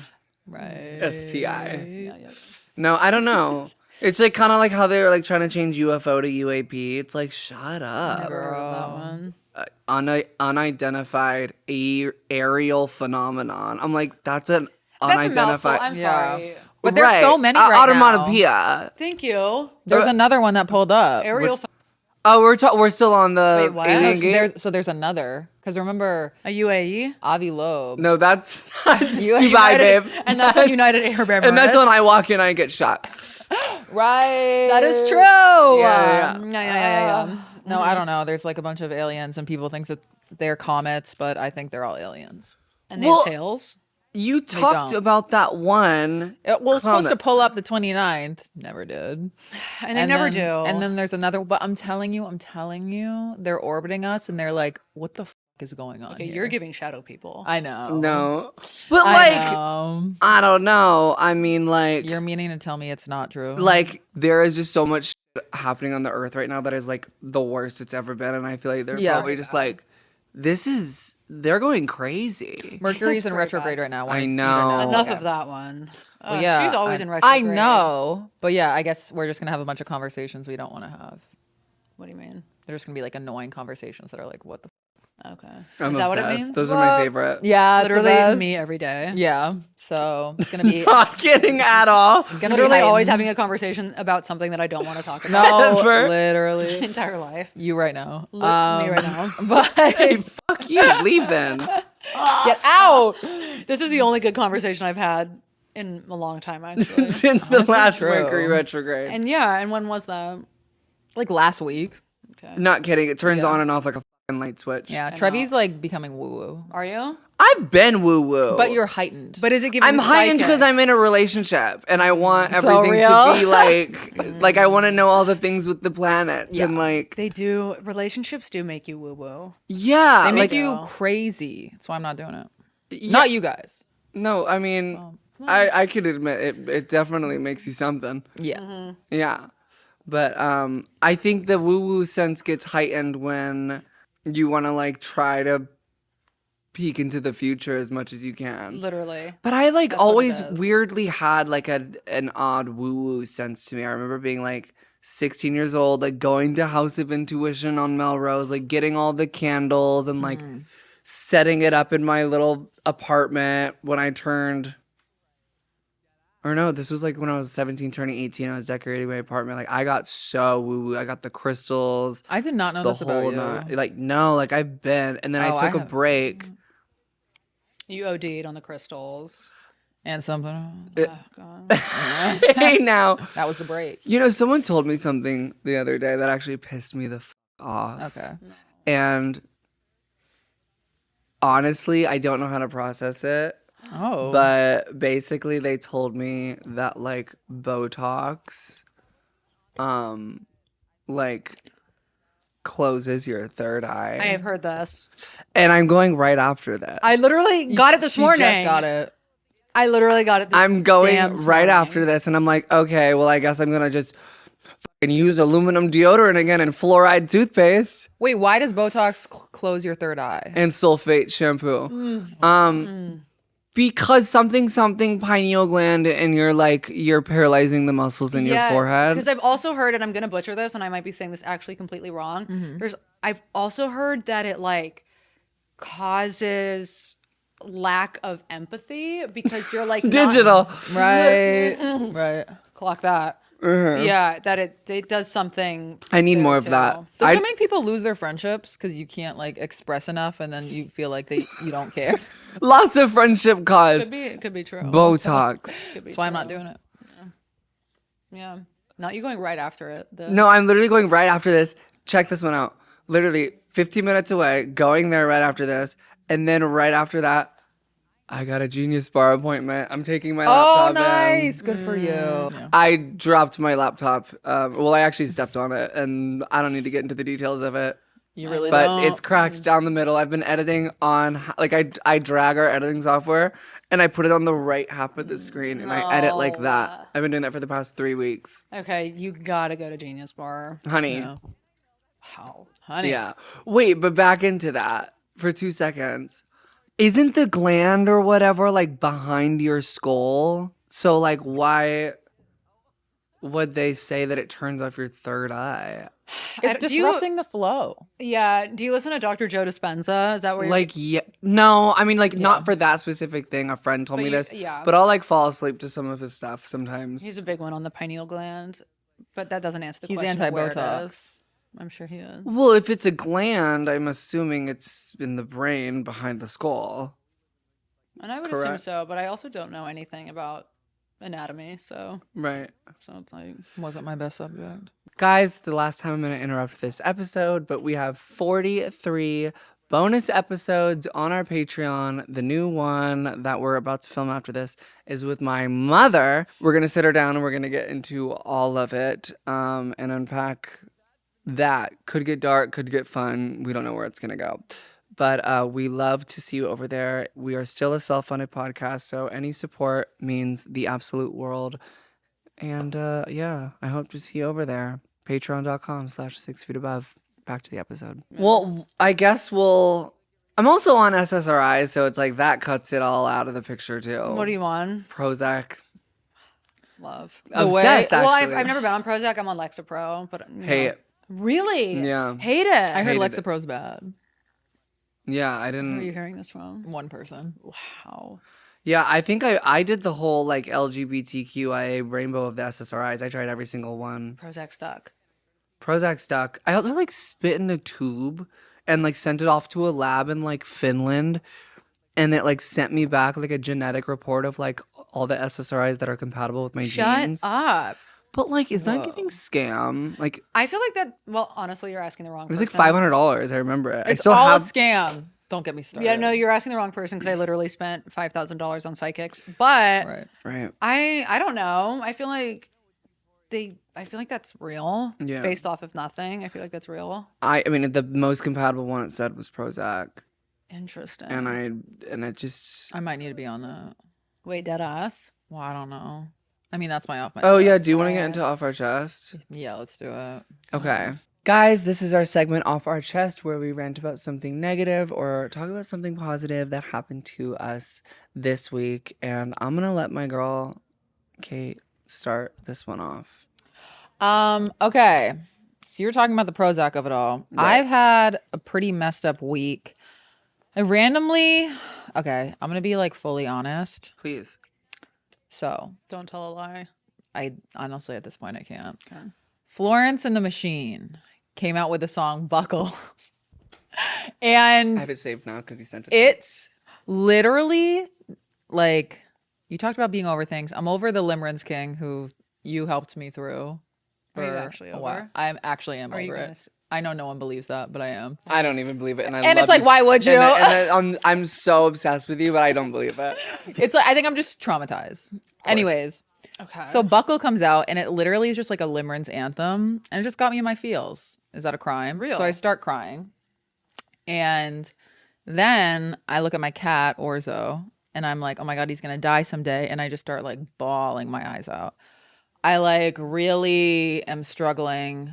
right.
STI.
Yeah.
No, I don't know. It's like kind of like how they were like trying to change UFO to UAP. It's like shut up.
Never heard of that one.
Unidentified aerial phenomenon. I'm like that's an
That's a mouthful.
unidentified.
I'm
Yeah.
sorry.
But there's so many right now.
Automatopoeia.
Thank you.
There's another one that pulled up.
Aerial
Oh, we're still on the
Wait, what?
alien gate.
There's another. Because remember,
a UAE.
Avi Loeb.
No, that's Dubai,
United-
babe.
And that's on United Arab Emirates.
And that's when I walk in, I get shot.
Right.
That is true.
Yeah.
Yeah.
No, I don't know. There's like a bunch of aliens and people think that they're comets, but I think they're all aliens.
And they
Well-
have tails.
You talked
don't.
about that one.
It was supposed to
comet.
pull up the 29th. Never did.
And they never
then,
do.
And then there's another, but I'm telling you, they're orbiting us and they're like, what the is going on
okay,
here?
you're giving shadow people.
I know.
No. But
I
like,
know.
I don't know. I mean, like,
You're meaning to tell me it's not true.
like there is just so much shit happening on the earth right now that is like the worst it's ever been. And I feel like they're
Yeah.
probably just like, they're going crazy.
Mercury's in
very
retrograde
bad.
right now.
I
You
know.
don't
Enough
Okay.
of that one.
Yeah,
she's always in retrograde.
I know. But yeah, I guess we're just going to have a bunch of conversations we don't want to have.
What do you mean?
They're just going to be like annoying conversations that are like, what the
Okay.
I'm
Is that what it
obsessed.
means?
Those are my favorite.
Yeah,
Literally me every day.
Yeah. So it's going to be
Not kidding at all.
gonna
Literally
be
always
heightened.
having a conversation about something that I don't want to talk about.
No,
Ever.
literally.
Entire life.
You right now.
Look at me right now.
But
Hey, fuck you. Leave then.
get out.
This is the only good conversation I've had in a long time, actually.
Since the
Honestly,
last
true.
Mercury retrograde.
And yeah, and when was that?
Like last week.
Okay.
Not kidding. It turns
Yeah.
on and off like a fucking light switch.
Yeah. Trevi's like becoming woo woo.
Are you?
I've been woo woo.
But you're heightened.
But is it giving
I'm
you
heightened
psychic?
because I'm in a relationship and I want
So
everything to
real?
be like I want to know all the things with the planets and like
They do. Relationships do make you woo woo.
yeah.
they make
like,
you crazy. That's why I'm not doing it.
yeah.
Not you guys.
No, I mean I could admit it. It definitely makes you something.
Yeah.
Yeah. But I think the woo woo sense gets heightened when you want to like try to peek into the future as much as you can.
Literally.
But I like
That's what it
always
is.
weirdly had like an odd woo woo sense to me. I remember being like 16 years old, like going to House of Intuition on Melrose, like getting all the candles and like setting it up in my little apartment when I turned. Or no, this was like when I was 17, turning 18. I was decorating my apartment. Like I got so woo woo. I got the crystals,
I did not know
the
this about
whole
you.
night. Like no, like I've been, and then
Oh,
I
I
took a
have-
break.
You OD'd on the crystals.
And something.
Oh, God.
Hey now.
That was the break.
You know, someone told me something the other day that actually pissed me the off.
Okay.
And honestly, I don't know how to process it.
Oh.
But basically, they told me that like Botox, like closes your third eye.
I have heard this.
And I'm going right after this.
I literally got it this
She
morning.
just got it.
I literally got it this
I'm going
damn
right
morning.
after this, and I'm like, okay, well, I guess I'm gonna just fucking use aluminum deodorant again and fluoride toothpaste
Wait, why does Botox close your third eye?
and sulfate shampoo. Because something pineal gland, and you're paralyzing the muscles in your forehead.
Because I've also heard, and I'm gonna butcher this, and I might be saying this actually completely wrong. I've also heard that it like causes lack of empathy because you're like
Digital.
Right.
clock that. Yeah, that it does something.
I need
there
more of
too.
that.
Doesn't it make people lose their friendships because you can't like express enough, and then you feel like you don't care?
Lots of friendship cause
It could be true.
Botox.
Could be
That's why I'm
true.
not doing it.
Yeah, not you going right after it.
No, I'm literally going right after this. Check this one out. Literally 15 minutes away, going there right after this. And then right after that, I got a Genius Bar appointment. I'm taking my laptop
Oh, nice.
in.
Good for you. Yeah.
I dropped my laptop. Well, I actually stepped on it, and I don't need to get into the details of it.
You really
But
don't.
it's cracked down the middle. I've been editing on, like, I drag our editing software, and I put it on the right half of the screen, and I edit like that. I've been doing that for the past 3 weeks.
Okay, you gotta go to Genius Bar.
Honey.
Yeah.
Wow.
Honey.
Yeah. Wait, but back into that for 2 seconds. Isn't the gland or whatever like behind your skull? So like why would they say that it turns off your third eye?
It's
Do you-
disrupting the flow.
Yeah. Do you listen to Dr. Joe Dispenza? Is that where you're
Like yeah, no, I mean like not for that specific thing. A friend told
But
me
you-
this.
yeah.
But I'll like fall asleep to some of his stuff sometimes.
He's a big one on the pineal gland, but that doesn't answer the
He's
question. of where it
anti-Botox.
is. I'm sure he is.
Well, if it's a gland, I'm assuming it's in the brain behind the skull.
And I would assume
Correct.
so, but I also don't know anything about anatomy, so
Right.
it's like
Wasn't my best subject.
Guys, the last time I'm going to interrupt this episode, but we have 43 bonus episodes on our Patreon. The new one that we're about to film after this is with my mother. We're going to sit her down and we're going to get into all of it and unpack that. Could get dark, could get fun. We don't know where it's going to go. But we love to see you over there. We are still a self-funded podcast, so any support means the absolute world. And yeah, I hope to see you over there. Patreon.com/6feetabove. Back to the episode. Well, I guess I'm also on SSRIs, so it's like that cuts it all out of the picture too.
what are you on?
Prozac.
Love.
Obsessed,
Well,
actually.
I've never been on Prozac. I'm on Lexapro, but
Hate it.
Really?
Yeah.
Hate it.
I heard
Hated it.
Lexapro's bad.
Yeah, I
Where are
didn't.
you hearing this from?
One person.
Wow.
Yeah, I think I did the whole like LGBTQIA rainbow of the SSRIs. I tried every single one.
Prozac stuck.
Prozac stuck. I also like spit in a tube and like sent it off to a lab in like Finland, and it like sent me back like a genetic report of like all the SSRIs that are compatible with my
Shut
genes.
up.
But like, is that giving scam? Like,
I feel like that. Well, honestly, you're asking the wrong.
it was like
person.
$500. I remember it. I
It's
still
all
have.
a scam. Don't get me started.
Yeah, no, you're asking the wrong person because I literally spent $5,000 on psychics. But
Right.
Right.
I don't know. I feel like that's real.
Yeah.
Based off of nothing. I feel like that's real.
I mean, the most compatible one it said was Prozac,
Interesting.
and it just.
I might need to be on that.
Wait, dead ass.
Well, I don't know. I mean, that's my off my
Oh yeah,
chest.
do you want to get into off our chest?
Yeah, let's do it.
Okay. Guys, this is our segment Off Our Chest where we rant about something negative or talk about something positive that happened to us this week. And I'm going to let my girl, Kate, start this one off.
Okay. So you're talking about the Prozac of it all.
Right.
I've had a pretty messed up week. I randomly, okay, I'm going to be like fully honest.
Please.
So
Don't tell a lie.
I honestly, at this point, I can't.
Okay.
Florence and the Machine came out with the song Buckle. And
I have it saved now because you sent it.
it's literally like, you talked about being over things. I'm over the Limerence King who you helped me through.
Are you
for
actually
a while.
over?
I actually am
Are you
over
gonna
it. I know no one believes that, but I am.
I don't even believe it. And
And
love
it's like,
you
why would you?
I'm so obsessed with you, but I don't believe it.
It's like, I think I'm just traumatized. Anyways,
Okay.
so Buckle comes out and it literally is just like a Limerence anthem and it just got me in my feels. Is that a crime?
Real.
So I start crying. And then I look at my cat, Orzo, and I'm like, oh my God, he's going to die someday. And I just start like bawling my eyes out. I like really am struggling.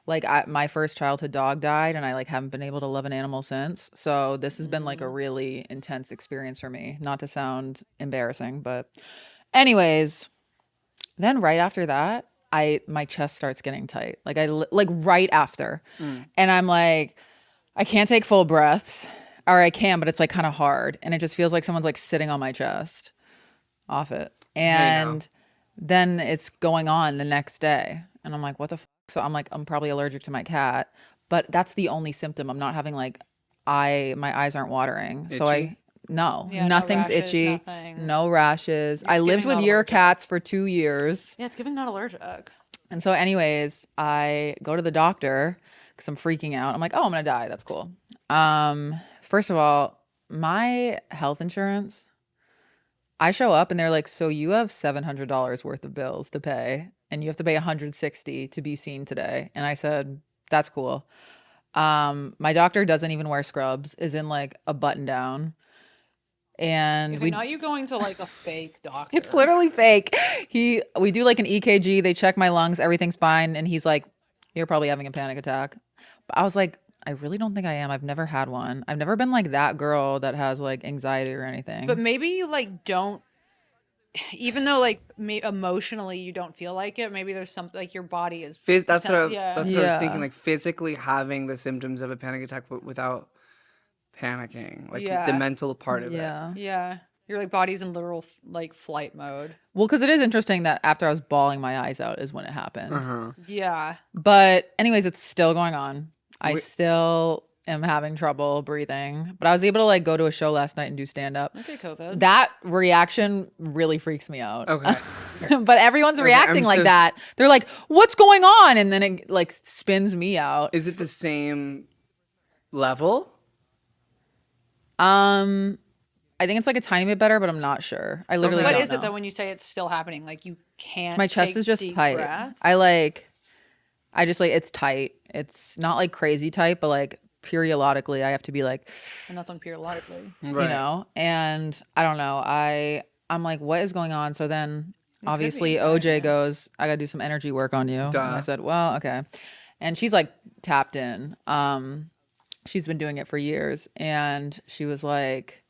like my first childhood dog died, and I like haven't been able to love an animal since. So this has been like a really intense experience for me. Not to sound embarrassing, but anyways, then right after that, my chest starts getting tight. Like like right after, and I'm like, I can't take full breaths, or I can, but it's like kind of hard, and it just feels like someone's like sitting on my chest, off it, and then it's going on the next day, and I'm like, what the fuck? So I'm like, I'm probably allergic to my cat, but that's the only symptom. I'm not having like my eyes aren't watering, so
Itchy?
no,
Yeah, no
nothing's
rashes,
itchy,
nothing.
no rashes. I
It's
lived
giving
with
not
your
allergic.
cats for 2 years.
Yeah, it's giving not allergic.
And so, anyways, I go to the doctor because I'm freaking out. I'm like, oh, I'm gonna die. That's cool. First of all, my health insurance, I show up and they're like, so you have $700 worth of bills to pay, and you have to pay 160 to be seen today. And I said, that's cool. My doctor doesn't even wear scrubs, is in like a button down. And
Okay, not you going to like a fake doctor.
it's literally fake. We do like an EKG, they check my lungs, everything's fine, and he's like, you're probably having a panic attack. But I was like, I really don't think I am. I've never had one. I've never been like that girl that has like anxiety or anything.
But maybe you like don't, even though like emotionally you don't feel like it. Maybe there's something like your body is.
That's what
Yeah.
that's what I was thinking.
Yeah.
Like physically having the symptoms of a panic attack, but without panicking. Like
Yeah.
the mental part of it.
yeah.
Yeah. Your like body's in literal like flight mode.
Well, because it is interesting that after I was bawling my eyes out is when it happened.
Uh-huh.
Yeah.
But anyways, it's still going on. I
Wait.
still am having trouble breathing. But I was able to like go to a show last night and do stand up.
Okay, COVID.
That reaction really freaks me out.
Okay.
But everyone's reacting
I'm
like
so-
that. They're like, what's going on? And then it like spins me out.
Is it the same level?
I think it's like a tiny bit better, but I'm not sure. I literally
What
don't
is it
know.
though when you say it's still happening? Like you can't.
My chest
take
is just
deep
tight.
breaths?
I just like, it's tight. It's not like crazy tight, but like periodically I have to be like,
And that's on periodically.
Right.
you know, and I don't know. I'm like, what is going on? So then obviously OJ goes, I gotta do some energy work on you. And I
Duh.
said, well, okay. And she's like tapped in. She's been doing it for years. And she was like,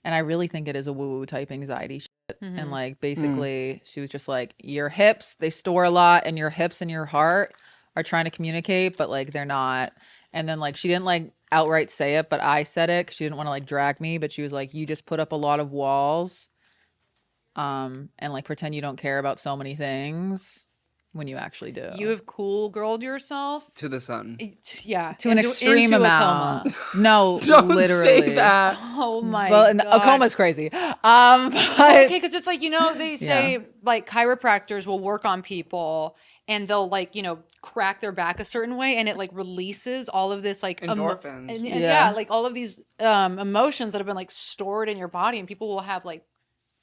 and I really think it is a woo-woo type anxiety shit. And like basically she was just like, your hips, they store a lot, and your hips and your heart are trying to communicate, but like they're not. And then like she didn't like outright say it, but I said it 'cause she didn't want to like drag me, but she was like, you just put up a lot of walls and like pretend you don't care about so many things when you actually do.
You have cool girled yourself.
To the sun.
Yeah.
to an extreme
into a
amount.
coma.
No,
Don't
literally.
say that.
Oh my
Well,
god.
a coma's crazy. But
Okay, because it's like, you know, they say like chiropractors will work on people and they'll like, you know, crack their back a certain way and it like releases all of this like
Endorphins.
and
Yeah.
yeah, like all of these emotions that have been like stored in your body, and people will have like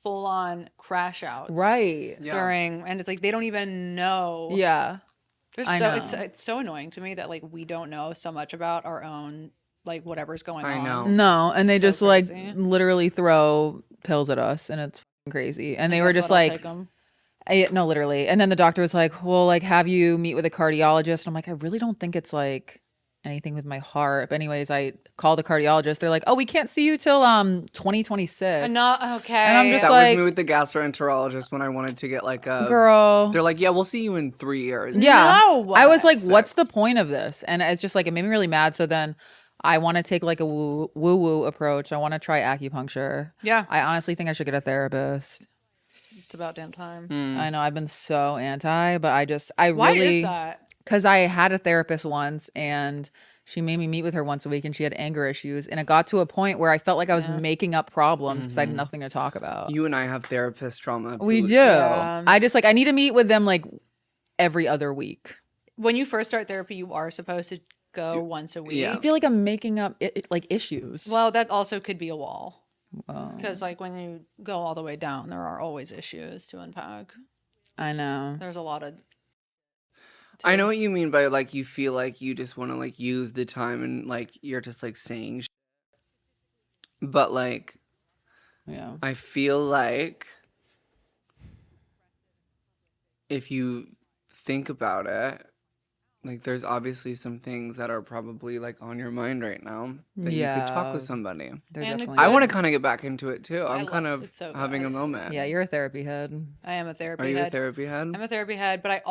full on crash outs
right.
Yeah.
during, and it's like they don't even know.
Yeah.
There's
I
so
know.
it's so annoying to me that like we don't know so much about our own like whatever's going
I
on.
know.
No, and they
So
just like
crazy.
literally throw pills at us, and it's fucking crazy. And they were
Guess
just
what? I'll
like,
take 'em.
no, literally. And then the doctor was like, well, like, have you meet with a cardiologist? And I'm like, I really don't think it's like anything with my heart. But anyways, I called the cardiologist. They're like, oh, we can't see you till 2026.
Not okay.
And I'm just
That
like,
was me with the gastroenterologist when I wanted to get like a
girl.
They're like, yeah, we'll see you in 3 years.
Yeah.
No.
I was like,
Sick.
what's the point of this? And it's just like, it made me really mad. So then I want to take like a woo-woo approach. I want to try acupuncture.
Yeah,
I honestly think I should get a therapist.
it's about damn time.
I know I've been so anti, but I
Why
really,
is that?
because I had a therapist once and she made me meet with her once a week, and she had anger issues. And it got to a point where I felt like I was making up problems because I had nothing to talk about.
You and I have therapist trauma.
We
boots.
do. I just like, I need to meet with them like every other week.
When you first start therapy, you are supposed to go once a week.
Yeah.
I feel like I'm making up like issues.
Well, that also could be a wall.
Well,
Because like when you go all the way down, there are always issues to unpack.
I know.
There's a lot of
I know what you mean by like you feel like you just want to like use the time and like you're just like saying shit. But like
Yeah.
I feel like if you think about it, like there's obviously some things that are probably like on your mind right now that you could talk with somebody.
They're
And
definitely.
I want to kind of get back into it too. I'm
love
kind
it.
of
It's so
having a
good.
moment.
Yeah, you're a therapy head.
I am a therapy
Are you
head.
a therapy head?
I'm a therapy head, but I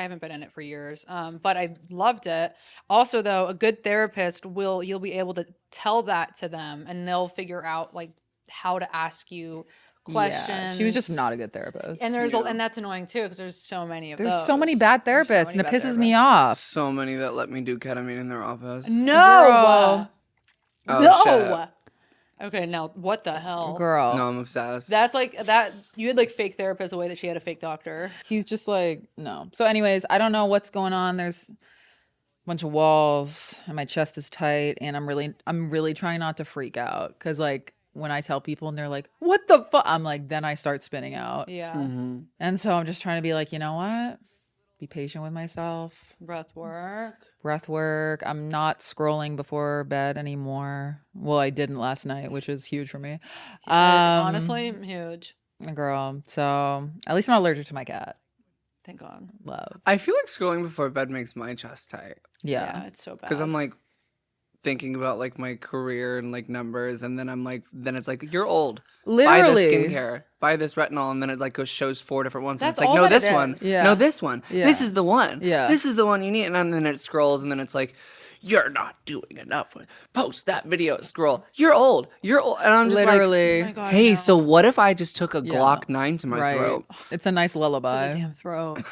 haven't been in it for years. But I loved it. Also, though, a good therapist you'll be able to tell that to them, and they'll figure out like how to ask you questions.
Yeah, she was just not a good therapist.
And and that's annoying too because there's so many of
There's
those.
so many bad
There's so
therapists,
many
and it
bad
pisses me
therapists.
off.
So many that let me do ketamine in their office.
No.
Girl.
Oh,
No. Okay, now what the hell?
Girl,
No, I'm obsessed.
That's like that. You had like fake therapists the way that she had a fake doctor.
he's just like no. So, anyways, I don't know what's going on. There's a bunch of walls, and my chest is tight, and I'm really trying not to freak out because like when I tell people and they're like, "What the fuck?" I'm like, then I start spinning out,
Yeah.
Mm-hmm.
and so I'm just trying to be like, you know what? Be patient with myself.
Breath work.
Breath work. I'm not scrolling before bed anymore. Well, I didn't last night, which is huge for me.
Honestly, huge.
Girl. So at least I'm not allergic to my cat.
Thank God.
Love.
I feel like scrolling before bed makes my chest tight
Yeah.
It's so bad.
because I'm like thinking about like my career and like numbers, and then I'm like, then it's like you're old. Buy
Literally.
this skincare, buy this retinol, and then it like shows 4 different ones. And
That's
it's like,
all
no,
that
this
it
one,
is.
Yeah.
no, this one,
Yeah.
this is the one,
Yeah.
this is the one you need, and then it scrolls, and then it's like, you're not doing enough. Post that video, scroll. You're old, and I'm just
Literally.
Oh my God,
like, hey,
no.
so what if I just took a
Yeah.
Glock 9 to my
Right.
throat?
It's a nice lullaby.
Damn throat.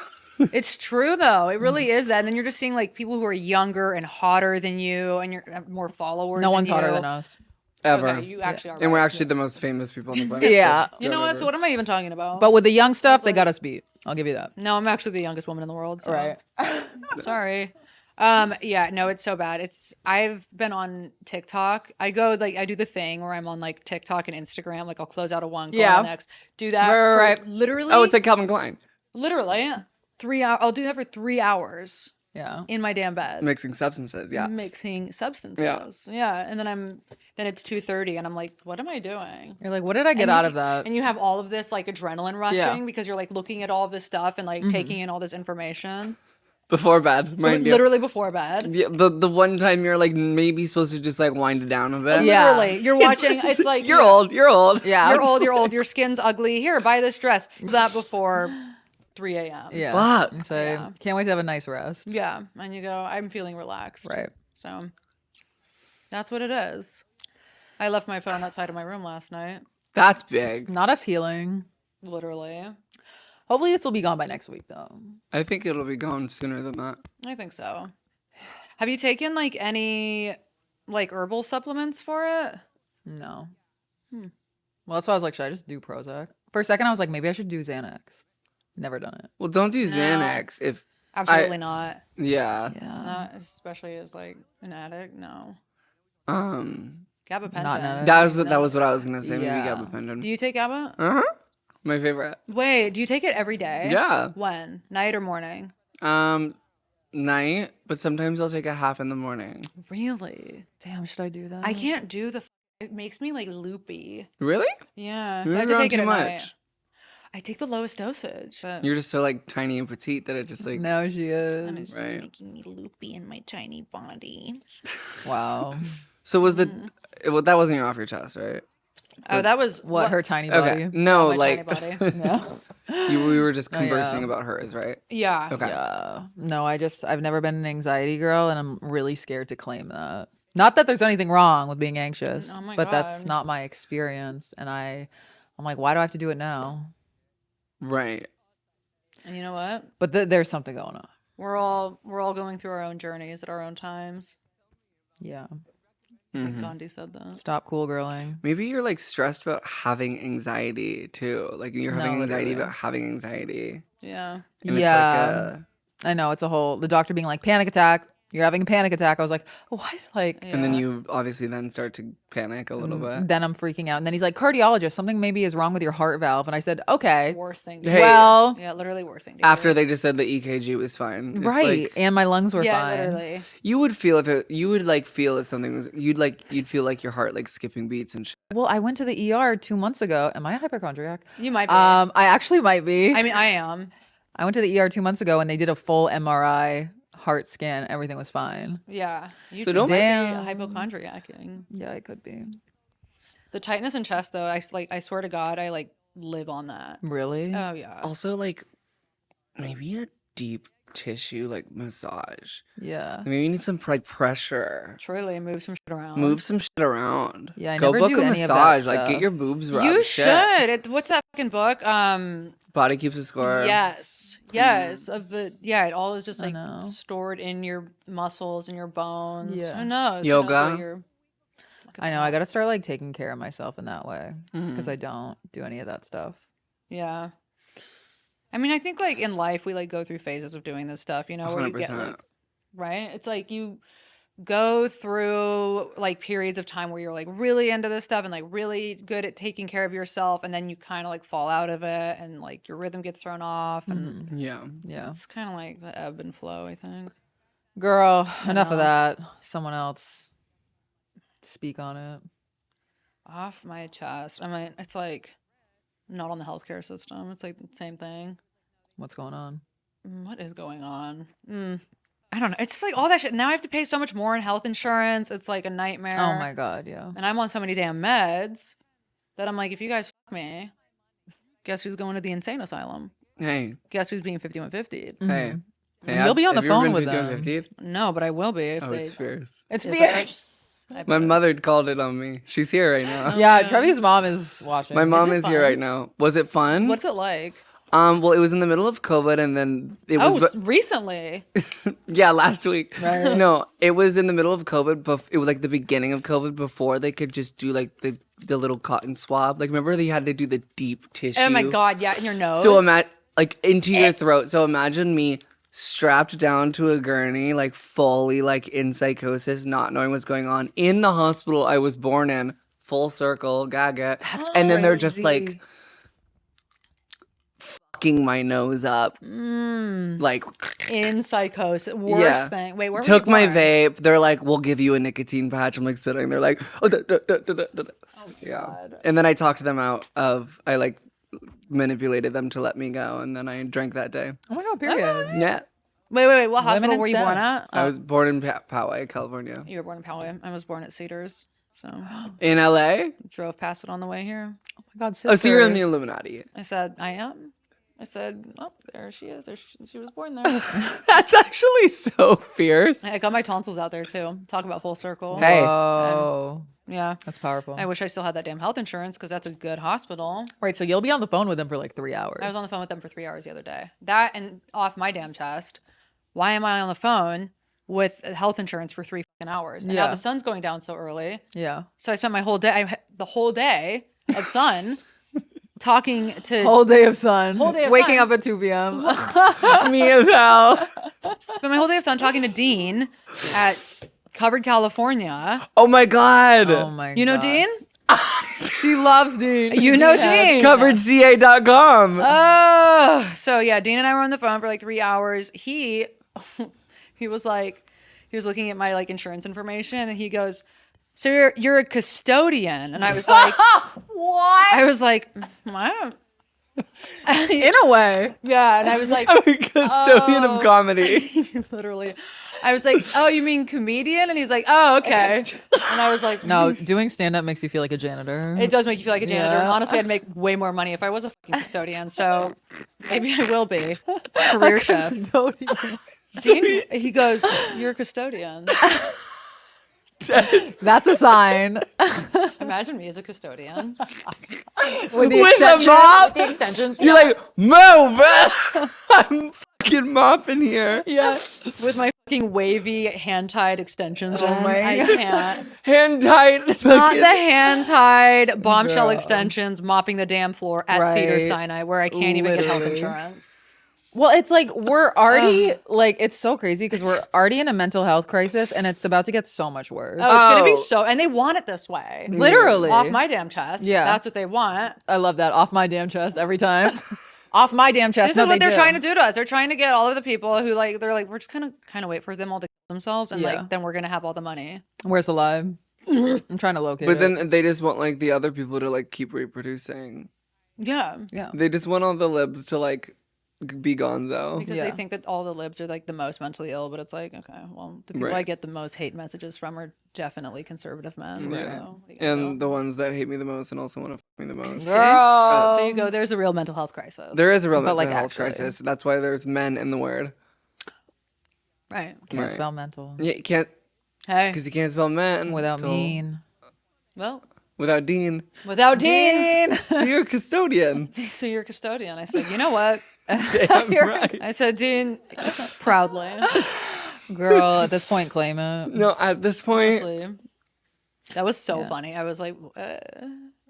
It's true though. It really is that. And then you're just seeing like people who are younger and hotter than you, and you're have more followers.
No one's hotter
you.
than us.
Ever.
Okay, you actually are.
And we're
right.
actually the most famous people on the planet.
Yeah.
You know what? So what am I even talking about?
But with the young stuff, they got us beat. I'll give you that.
No, I'm actually the youngest woman in the world. So.
Right.
Sorry. Yeah, no, it's so bad. I've been on TikTok. I do the thing where I'm on like TikTok and Instagram. Like I'll close out a one, go
Yeah.
on the next. Do that for
Right.
literally.
Oh, it's like Calvin Klein.
literally 3 hours. I'll do that for 3 hours
Yeah.
in my damn bed.
Mixing substances, yeah.
Mixing substances. Yeah. And then it's 2:30 and I'm like, what am I doing?
You're like, what did I get
And
out
you-
of that?
And you have all of this like adrenaline rushing
Yeah.
because you're like looking at all of this stuff and like taking in all this information.
Before bed, mind you.
Literally before bed.
Yeah, the one time you're like maybe supposed to just like wind it down a bit.
Yeah.
Literally. You're watching it's like
You're old.
Yeah.
You're old, your skin's ugly. Here, buy this dress. That before 3 a.m.
Yeah.
Fuck.
And so
Yeah.
can't wait to have a nice rest.
Yeah. And you go, I'm feeling relaxed.
Right.
So that's what it is. I left my phone outside of my room last night.
That's big.
Not us healing.
Literally.
Hopefully this will be gone by next week though.
I think it'll be gone sooner than that.
I think so. Have you taken like any like herbal supplements for it?
No. Well, that's why I was like, should I just do Prozac? For a second, I was like, maybe I should do Xanax. Never done it.
Well, don't do Xanax if
Absolutely not.
yeah.
Yeah.
Not especially as like an addict. No.
Um
Gabapentin.
Not an addict.
that was what I was gonna say.
Yeah.
Maybe gabapentin.
Do you take GABA?
Uh-huh. My favorite.
Wait, do you take it every day?
Yeah.
When? Night or morning?
Night, but sometimes I'll take a half in the morning.
Really?
Damn, should I do that?
I can't do it makes me like loopy.
Really?
Yeah.
You're
I have to
on
take it
too
at
much.
night. I take the lowest dosage. But
You're just so like tiny and petite that it just like
No, she
and
is.
it's
Right.
just making me loopy in my tiny body.
Wow.
So was well, that wasn't off your chest, right?
Oh, that was
What, her tiny
Okay.
body?
No,
my
like
tiny body.
No.
we were just
yeah.
conversing about hers, right?
Yeah.
Okay.
Yeah. No, I've never been an anxiety girl and I'm really scared to claim that. Not that there's anything wrong with being anxious,
Oh my
but that's
God.
not my experience. And I'm like, why do I have to do it now?
Right.
And you know what?
But there's something going on.
We're all going through our own journeys at our own times.
Yeah.
I
Mm-hmm.
think Gandhi said that.
Stop cool girling.
Maybe you're like stressed about having anxiety too. Like you're having
No,
anxiety
literally.
about having anxiety.
Yeah.
And
Yeah.
It's
I know it's a whole, the doctor being like, panic attack. You're having a panic attack. I was like, what? Like,
and then
Yeah.
you obviously then start to panic a little bit.
then I'm freaking out. And then he's like, cardiologist, something maybe is wrong with your heart valve. And I said, okay.
Worst thing to
Hey.
do.
Well,
Yeah, literally worst thing to
After
do.
they just said the EKG was fine. It's
right.
like,
And my lungs were
Yeah,
fine.
literally.
you would feel if something was you'd feel like your heart like skipping beats and shit.
Well, I went to the ER 2 months ago. Am I a hypochondriac?
You might be.
I actually might be.
I mean, I am.
I went to the ER 2 months ago and they did a full MRI heart scan, everything was fine.
Yeah. You
So
just
don't-
might
Damn.
be hypochondriacing.
Yeah, it could be.
The tightness in chest, though, I swear to God, I like live on that.
Really?
Oh yeah.
Also, like, maybe a deep tissue, like, massage.
Yeah.
Maybe you need some, like, pressure.
Truly move some shit around.
Move some shit around.
Yeah, I
Go
never
book
do
a
any of that
massage. Like,
stuff.
get your boobs rubbed.
You
Shit.
should. What's that fucking book?
Body keeps a score.
Yes. Yes. Of the it all is just
I
like
know.
stored in your muscles and your bones.
Yeah.
Who knows?
Yoga.
Who knows what you're-
I know. I got to start like taking care of myself in that way because I don't do any of that stuff.
Yeah. I mean, I think like in life we like go through phases of doing this stuff, you know, where you get
100%.
like, right? It's like you go through like periods of time where you're like really into this stuff and like really good at taking care of yourself, and then you kind of like fall out of it and like your rhythm gets thrown off, and
Yeah.
Yeah.
it's kind of like the ebb and flow, I think.
Girl, enough of
know.
that. Someone else speak on it.
Off my chest. I mean, it's like not on the healthcare system. It's like the same thing.
What's going on?
What is going on? I don't know. It's just like all that shit. Now I have to pay so much more in health insurance. It's like a nightmare.
Oh my God. Yeah.
And I'm on so many damn meds that I'm like, if you guys fuck me, guess who's going to the insane asylum?
Hey.
Guess who's being 5150?
Hey.
And
Hey,
you'll be on
have
the
you ever
phone
been
with them.
50-50?
No, but I will be if
Oh,
they.
it's fierce.
It's
Yes,
fierce.
I
My
bet.
mother called it on me. She's here right now.
Yeah, Trevi's mom is watching.
My mom
it
is here
fun?
right now. Was it fun?
What's it like?
Well, it was in the middle of COVID, and then it was
Recently.
yeah, last week.
Right.
No, it was in the middle of COVID, but it was like the beginning of COVID before they could just do like the little cotton swab. Like, remember they had to do the deep tissue.
Oh my God, yeah, in your nose.
So like into your throat. So imagine me strapped down to a gurney, like fully like in psychosis, not knowing what's going on in the hospital I was born in. Full circle, gaga. And then they're just like fucking my nose up, like
in psychosis. Worst
Yeah.
thing. Wait, where
took
were you
my
born?
vape. They're like, we'll give you a nicotine patch. I'm like sitting there like, oh, yeah.
God.
And then I talked them out of, I like manipulated them to let me go, and then I drank that day.
Oh my God, period.
Yeah.
Wait. What hospital
in
were you born
STEM.
at?
I was born in Poway, California.
You were born in Poway. I was born at Cedars. So
In LA?
drove past it on the way here.
Oh my God,
Oh, so you're in the
sisters.
Illuminati.
I said, I am. I said, oh, there she is. She was born there.
That's actually so fierce.
I got my tonsils out there too. Talk about full circle.
Hey.
Whoa.
Yeah.
That's powerful.
I wish I still had that damn health insurance because that's a good hospital.
Right, so you'll be on the phone with them for like 3 hours.
I was on the phone with them for 3 hours the other day. That and off my damn chest. Why am I on the phone with health insurance for 3 fucking hours? And now
Yeah.
the sun's going down so early.
Yeah.
So I spent my whole day, the whole day of sun, talking to
Whole day of sun.
Whole day of
Waking
sun.
up at 2 p.m.
Me as hell.
spent my whole day of sun talking to Dean at Covered California.
Oh my God.
Oh my God.
You know Dean?
She loves Dean.
You know Dean.
CoveredCA.com.
Oh, so yeah, Dean and I were on the phone for like 3 hours. He was like, he was looking at my like insurance information, and he goes, "So you're a custodian?" And I was like,
What?
I was like, I don't.
In a way.
Yeah, and I was like,
I'm a custodian
Oh.
of comedy.
literally, I was like, "Oh, you mean comedian?" And he's like, "Oh, okay." And I was like,
No, doing stand up makes you feel like a janitor.
It does make you feel like a janitor.
Yeah.
And honestly, I'd make way more money if I was a fucking custodian. So maybe I will be. Career chef. Dean, he goes, "You're a custodian."
That's a sign.
Imagine me as a custodian.
With the
With a
extensions.
mop?
The extensions.
You're like, move. I'm fucking mopping here.
yeah. With my fucking wavy hand-tied extensions.
Oh
in.
my
I
God.
can't.
Hand tight.
Not the hand-tied bombshell
Girl.
extensions mopping the damn floor at Cedar
Right.
Sinai where I can't even get health
Literally.
insurance.
Well, it's like we're already like it's so crazy because we're already in a mental health crisis and it's about to get so much worse.
Oh, it's gonna be
Oh.
so, and they want it this way.
Literally.
Off my damn chest.
Yeah.
That's what they want.
I love that. Off my damn chest every time. Off my damn chest.
This
No,
is what
they
they're
do.
trying to do to us. They're trying to get all of the people who like, they're like, we're just kind of wait for them all to kill themselves, and
Yeah.
like then we're gonna have all the money.
Where's the lie? I'm trying to locate
But
it.
then they just want like the other people to like keep reproducing.
Yeah.
Yeah.
They just want all the libs to like be gonzo.
Because
Yeah.
they think that all the libs are like the most mentally ill, but it's like, okay, well, the people I
Right.
get the most hate messages from are definitely conservative men.
Yeah.
So, what are you gonna
And
do?
the ones that hate me the most and also want to fuck me the most.
See?
Girl.
So you go, there's a real mental health crisis.
There is a real
But,
mental
like,
health
actually.
crisis. That's why there's men in the word.
Right.
Can't
Right.
spell mental
Yeah, you can't,
Hey.
because you can't spell men
without
till-
mean.
Well,
without Dean.
without Dean.
So you're a custodian.
So you're a custodian. I said, you know what?
Damn right.
I said, Dean, proudly.
Girl, at this point, claim it.
No, at this point,
Honestly. That was so
Yeah.
funny. I was like,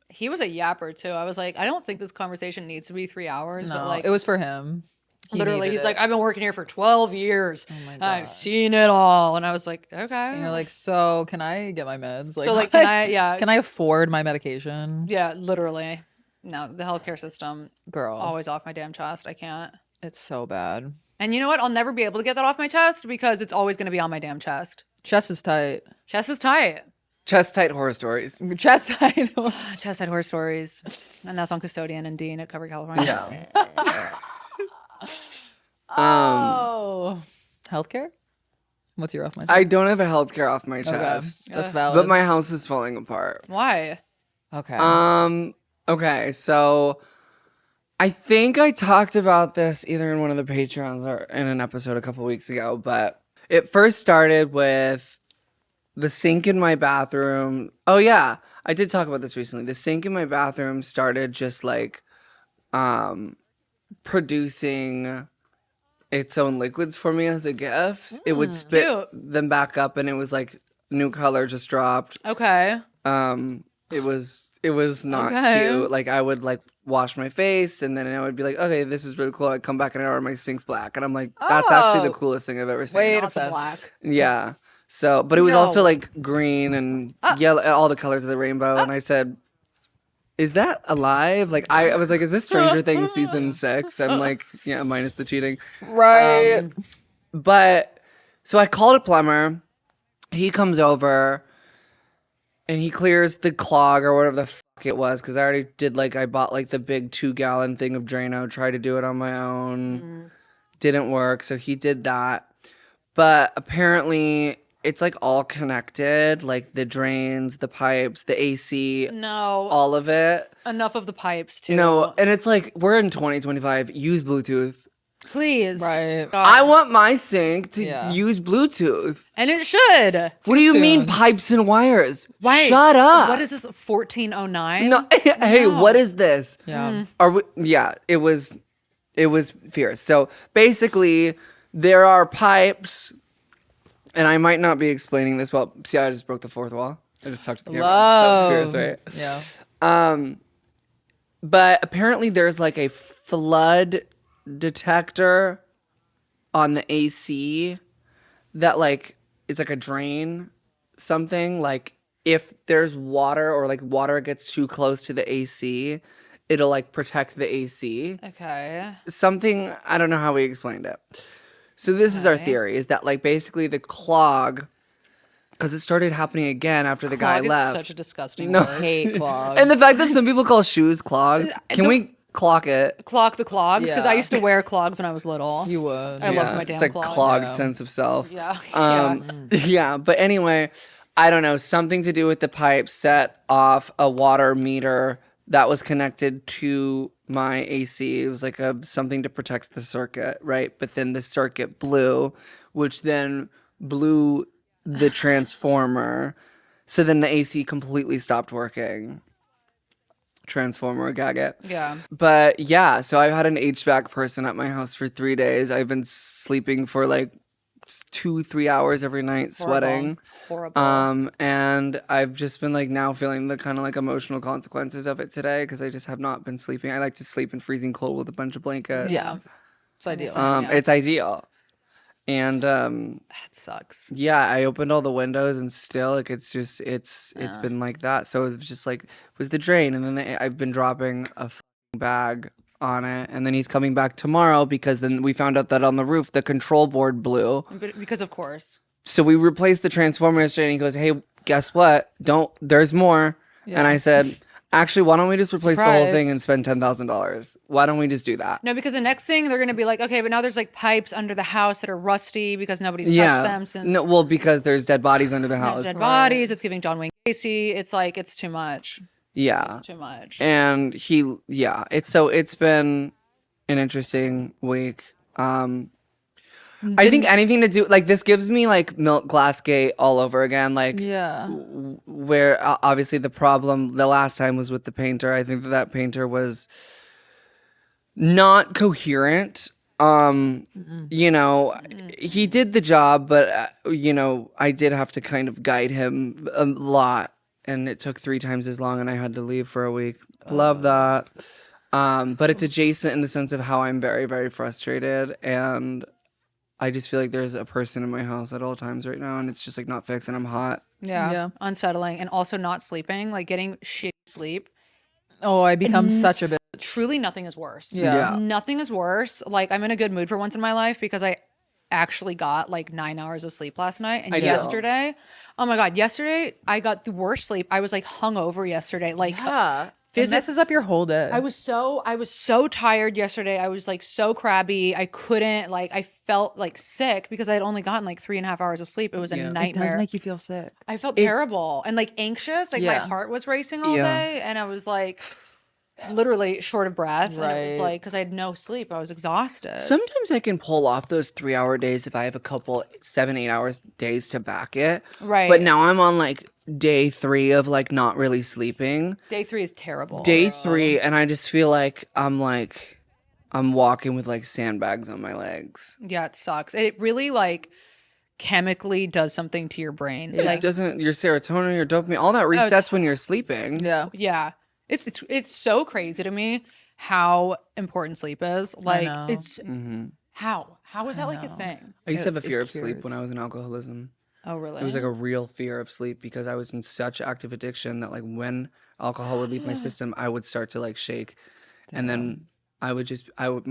he was a yapper too. I was like, I don't think this conversation needs to be 3 hours,
No,
but like,
it was for him. He
literally,
needed
he's
it.
like, I've been working here for 12 years.
my
I've
God.
seen it all. And I was like, okay.
And you're like, so can I get my meds?
so like, can I, yeah,
can I afford my medication?
yeah, literally. No, the healthcare system,
Girl,
always off my damn chest. I can't.
it's so bad.
And you know what? I'll never be able to get that off my chest because it's always going to be on my damn chest.
Chest is tight.
Chest is tight.
chest tight horror stories.
Chest tight.
Chest Tight Horror Stories. And that's on Custodian and Dean at Cover California.
Yeah.
Oh, healthcare. What's your off my chest?
I don't have a healthcare off my
Okay,
chest.
that's valid.
But my house is falling apart.
Why?
okay.
Okay, so I think I talked about this either in one of the Patreons or in an episode a couple weeks ago, but it first started with the sink in my bathroom. Oh yeah, I did talk about this recently. The sink in my bathroom started just like producing its own liquids for me as a gift. It would spit
cute.
them back up and it was like new color just dropped.
Okay.
It was not
Okay.
cute. Like I would like wash my face and then I would be like, okay, this is really cool. I'd come back in an hour and my sink's black. And I'm like, that's actually the
Oh.
coolest thing I've ever seen.
Wait a
Not the
sec.
black.
Yeah. So, but it was
No.
also like green and yellow, all the colors of the rainbow. And I said, is that alive? Like I was like, is this Stranger Things season 6? I'm like, yeah, minus the cheating.
Right.
But so I called a plumber. He comes over and he clears the clog or whatever the fuck it was. Cause I already did I bought like the big 2-gallon thing of Drano, tried to do it on my own. Didn't work. So he did that. But apparently it's like all connected, like the drains, the pipes, the AC,
No.
all of it.
Enough of the pipes too.
No, and it's like we're in 2025. Use Bluetooth.
Please.
Right.
I want my sink to
Yeah.
use Bluetooth.
And it should.
What do you mean
tunes.
pipes and wires?
Why?
Shut up.
What is this? 1409?
No, hey, what is this?
Yeah.
Are we, yeah, it was fierce. So basically, there are pipes, and I might not be explaining this well. See, I just broke the fourth wall. I just talked to the camera. That was fierce, right?
Yeah.
But apparently, there's like a flood detector on the AC that like it's like a drain something like if there's water or like water gets too close to the AC, it'll like protect the AC.
Okay.
Something, I don't know how we explained it. So this is our theory, is that like basically the clog, because it started happening again after the guy
Clog is
left.
such a disgusting
No.
word.
Hate clogs.
And the fact that some people call shoes clogs, can we clock it?
Clock the clogs, because I
Yeah.
used to wear clogs when I was little.
you would.
I loved my damn
It's like
clogs.
clogged
Yeah.
sense of self.
Yeah.
Yeah. But anyway, I don't know, something to do with the pipe set off a water meter that was connected to my AC. It was like something to protect the circuit, right? But then the circuit blew, which then blew the transformer. So then the AC completely stopped working. Transformer, gag it.
Yeah.
But yeah, so I've had an HVAC person at my house for 3 days. I've been sleeping for like 2-3 hours every night, sweating.
Horrible.
And I've just been like now feeling the kind of like emotional consequences of it today because I just have not been sleeping. I like to sleep in freezing cold with a bunch of blankets.
Yeah. It's ideal.
Yeah.
It's ideal. And
That sucks.
yeah, I opened all the windows and still like it's been like that. So it was just like it was the drain, and then I've been dropping a fucking bag on it, and then he's coming back tomorrow because then we found out that on the roof the control board blew.
Because of course.
So we replaced the transformer yesterday, and he goes, "Hey, guess what? There's more." And I said, Actually, why don't we just replace the whole
Surprise.
thing and spend $10,000? Why don't we just do that?
No, because the next thing they're gonna be like, okay, but now there's like pipes under the house that are rusty because nobody's touched
Yeah.
them since
No, well, because there's dead bodies under the
there's
house.
dead bodies. It's giving John Wayne Gacy. It's like it's too much.
Yeah.
It's too much.
And it's been an interesting week. I think anything to do like this gives me like Milk Glassgate all over again. Like
Yeah.
where obviously the problem the last time was with the painter. I think that painter was not coherent. You know, he did the job, but you know, I did have to kind of guide him a lot, and it took 3 times as long, and I had to leave for a week. Love that. But it's adjacent in the sense of how I'm very, very frustrated, and I just feel like there's a person in my house at all times right now, and it's just like not fixed, and I'm hot.
Yeah. Unsettling. And also not sleeping, like getting shitty sleep.
Oh, I become such a bitch.
Truly nothing is worse.
Yeah.
Nothing is worse. Like I'm in a good mood for once in my life because I actually got like 9 hours of sleep last night. And yesterday, oh my God, yesterday I got the worst sleep. I was like hungover yesterday. Like
Yeah. It messes up your whole day.
I was so tired yesterday. I was like so crabby. I couldn't like I felt like sick because I had only gotten like 3.5 hours of sleep. It was a nightmare.
It does make you feel sick.
I felt terrible and like anxious. Like my heart was racing all day, and I was like literally short of breath. And it was
Right.
like because I had no sleep, I was exhausted.
Sometimes I can pull off those 3-hour days if I have a couple 7-8 hours days to back it.
Right.
But now I'm on like day 3 of like not really sleeping.
Day 3 is terrible.
Day 3, and I just feel like I'm walking with like sandbags on my legs.
Yeah, it sucks. It really like chemically does something to your brain.
It
Like
doesn't your serotonin, your dopamine, all that resets when you're sleeping.
Yeah.
yeah. It's so crazy to me how important sleep is. Like
know.
it's how is that like a thing?
I used to have a
It
fear of sleep
cures.
when I was in alcoholism.
Oh really?
It was like a real fear of sleep because I was in such active addiction that like when alcohol would leave my system, I would start to like shake. And then my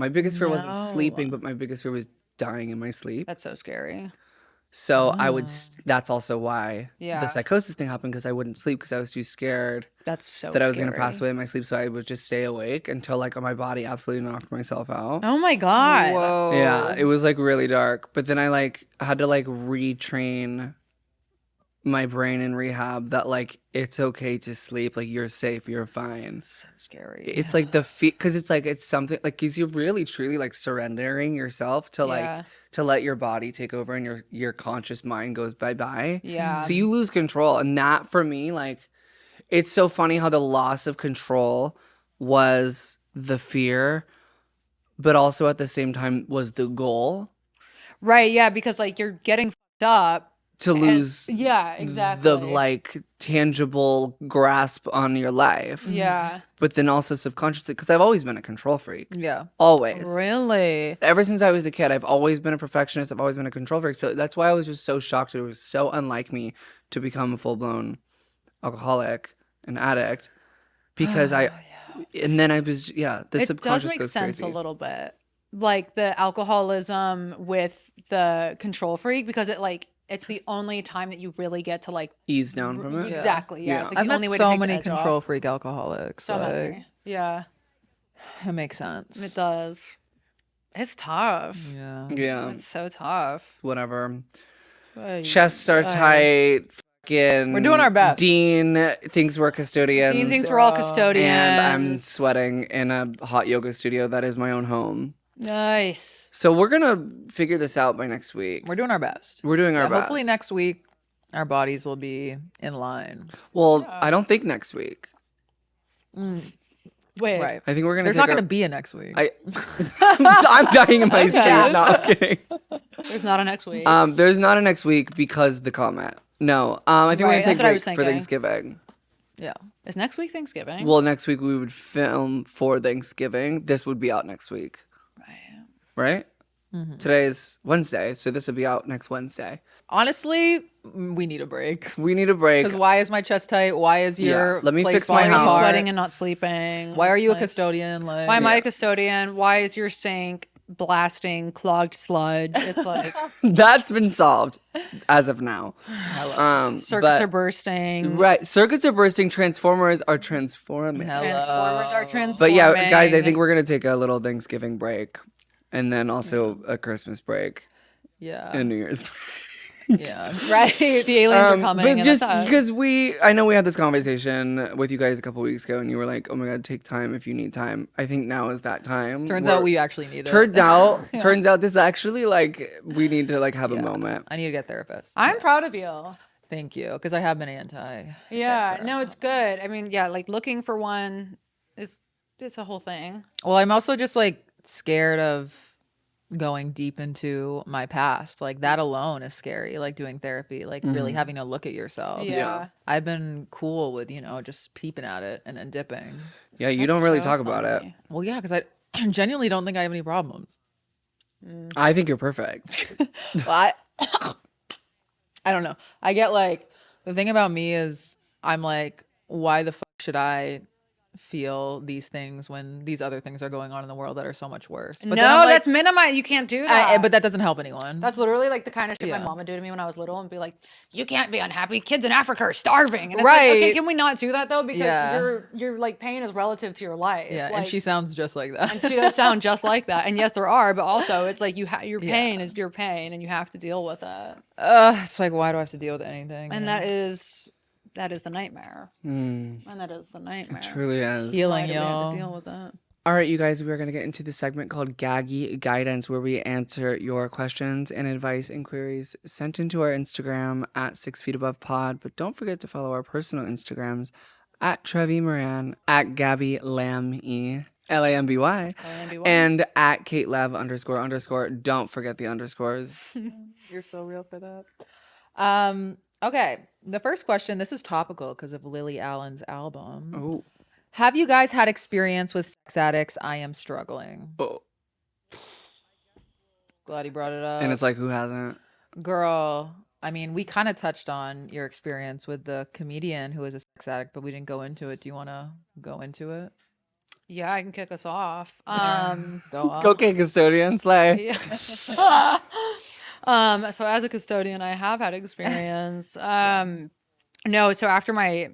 biggest fear wasn't sleeping, but my biggest fear was dying in my sleep.
That's so scary.
So that's also why
Yeah.
the psychosis thing happened, because I wouldn't sleep because I was too scared
That's so
that I was going to
scary.
pass away in my sleep. So I would just stay awake until like my body absolutely knocked myself out.
Oh my God.
Whoa.
Yeah, it was like really dark. But then I like had to like retrain my brain in rehab that like it's okay to sleep, like you're safe, you're fine.
So scary.
It's like the because it's like it's something like because you're really truly like surrendering yourself to like
Yeah.
to let your body take over and your conscious mind goes bye-bye.
Yeah.
So you lose control, and that for me, like, it's so funny how the loss of control was the fear, but also at the same time was the goal
Right, yeah, because like you're getting fucked up.
to lose
Yeah, exactly.
the like tangible grasp on your life.
Yeah.
But then also subconsciously, because I've always been a control freak.
Yeah.
Always.
Really?
Ever since I was a kid, I've always been a perfectionist. I've always been a control freak. So that's why I was just so shocked. It was so unlike me to become a full-blown alcoholic and addict, because and then I was, the
It does
subconscious
make
goes
sense
crazy.
a little bit. Like the alcoholism with the control freak, because it's the only time that you really get to like
Ease down from it.
exactly. Yeah. It's like
I've
the
met
only way to
so
take the
many
edge off.
control freak alcoholics.
So
like,
many. Yeah,
it makes sense.
it does. It's tough.
Yeah.
Yeah.
It's so tough.
Whatever.
Ay,
Chests are tight. Fucking
We're doing our best.
Dean thinks we're custodians.
Dean thinks we're all custodians.
and I'm sweating in a hot yoga studio that is my own home.
nice.
So we're gonna figure this out by next week.
We're doing our best.
We're doing our best.
Hopefully next week our bodies will be in line.
Well, I don't think next week.
Wait.
Right.
I think we're gonna.
There's
take
not going to
our-
be a next week.
I'm dying in my sleep. No, I'm kidding.
There's not a next week.
There's not a next week because the comment. No. I think we're
Right,
gonna take
that's what I
break
was
for
thinking.
Thanksgiving.
yeah.
Is next week Thanksgiving?
Well, next week we would film for Thanksgiving. This would be out next week. Right?
Mm-hmm.
Today's Wednesday, so this will be out next Wednesday.
Honestly, we need a break.
We need a break.
Because why is my chest tight? Why is your
let me
place
fix my
falling
Why are you
house.
apart?
sweating and not sleeping?
Why are you a
Like,
custodian? Like,
Why am I a custodian? Why is your sink blasting clogged sludge. It's like
That's been solved as of now.
circuits are bursting.
Right. Circuits are bursting. Transformers are transforming.
Transformers are transforming.
But yeah, guys, I think we're going to take a little Thanksgiving break and then also a Christmas break
Yeah.
and New Year's.
Yeah.
right. The aliens are coming.
But
and
just
that's
because I know we had this conversation with you guys a couple weeks ago and you were like, oh my God, take time if you need time. I think now is that time.
Turns out we actually need it.
Turns out this actually like, we need to like have a moment.
I need to get therapist.
I'm proud of you.
Thank you. Because I have been anti.
Yeah. No, it's good. I mean, yeah, like looking for one it's a whole thing.
Well, I'm also just like scared of going deep into my past. Like that alone is scary. Like doing therapy, like really having to look at yourself.
Yeah.
I've been cool with, just peeping at it and then dipping.
Yeah, you don't really talk about it.
Well, yeah, because I genuinely don't think I have any problems.
I think you're perfect.
Well, I don't know. I get like, the thing about me is I'm like, why the fuck should I feel these things when these other things are going on in the world that are so much worse? But
no,
then I'm like,
that's minimized. You can't do that.
but that doesn't help anyone.
That's literally like the kind of shit my mom would do to me when I was little and be like, you can't be unhappy. Kids in Africa are starving. And it's like, okay, can we not do that though? Because your like pain is relative to your life.
Yeah,
like,
and she sounds just like that.
and she does sound just like that. And yes, there are, but also it's like your pain is your pain and you have to deal with it.
It's like, why do I have to deal with anything?
And that is the nightmare. And that is the nightmare.
Truly is.
Healing,
Why do we have
y'all.
to deal with that?
All right, you guys, we are going to get into the segment called Gaggy Guidance, where we answer your questions and advice and queries sent into our Instagram at 6 Feet Above Pod. But don't forget to follow our personal Instagrams at Trevi Moran, at Gabby Lamby, Lamby, and at Kate Lev __. Don't forget the underscores.
You're so real for that. Okay, the first question, this is topical because of Lily Allen's album.
Oh.
Have you guys had experience with sex addicts? I am struggling.
Oh.
Glad he brought it up.
And it's like, who hasn't?
Girl, I mean, we kind of touched on your experience with the comedian who is a sex addict, but we didn't go into it. Do you want to go into it?
Yeah, I can kick us off.
Go off.
Okay, custodian, slay.
Yeah. So as a custodian, I have had experience. No, so after my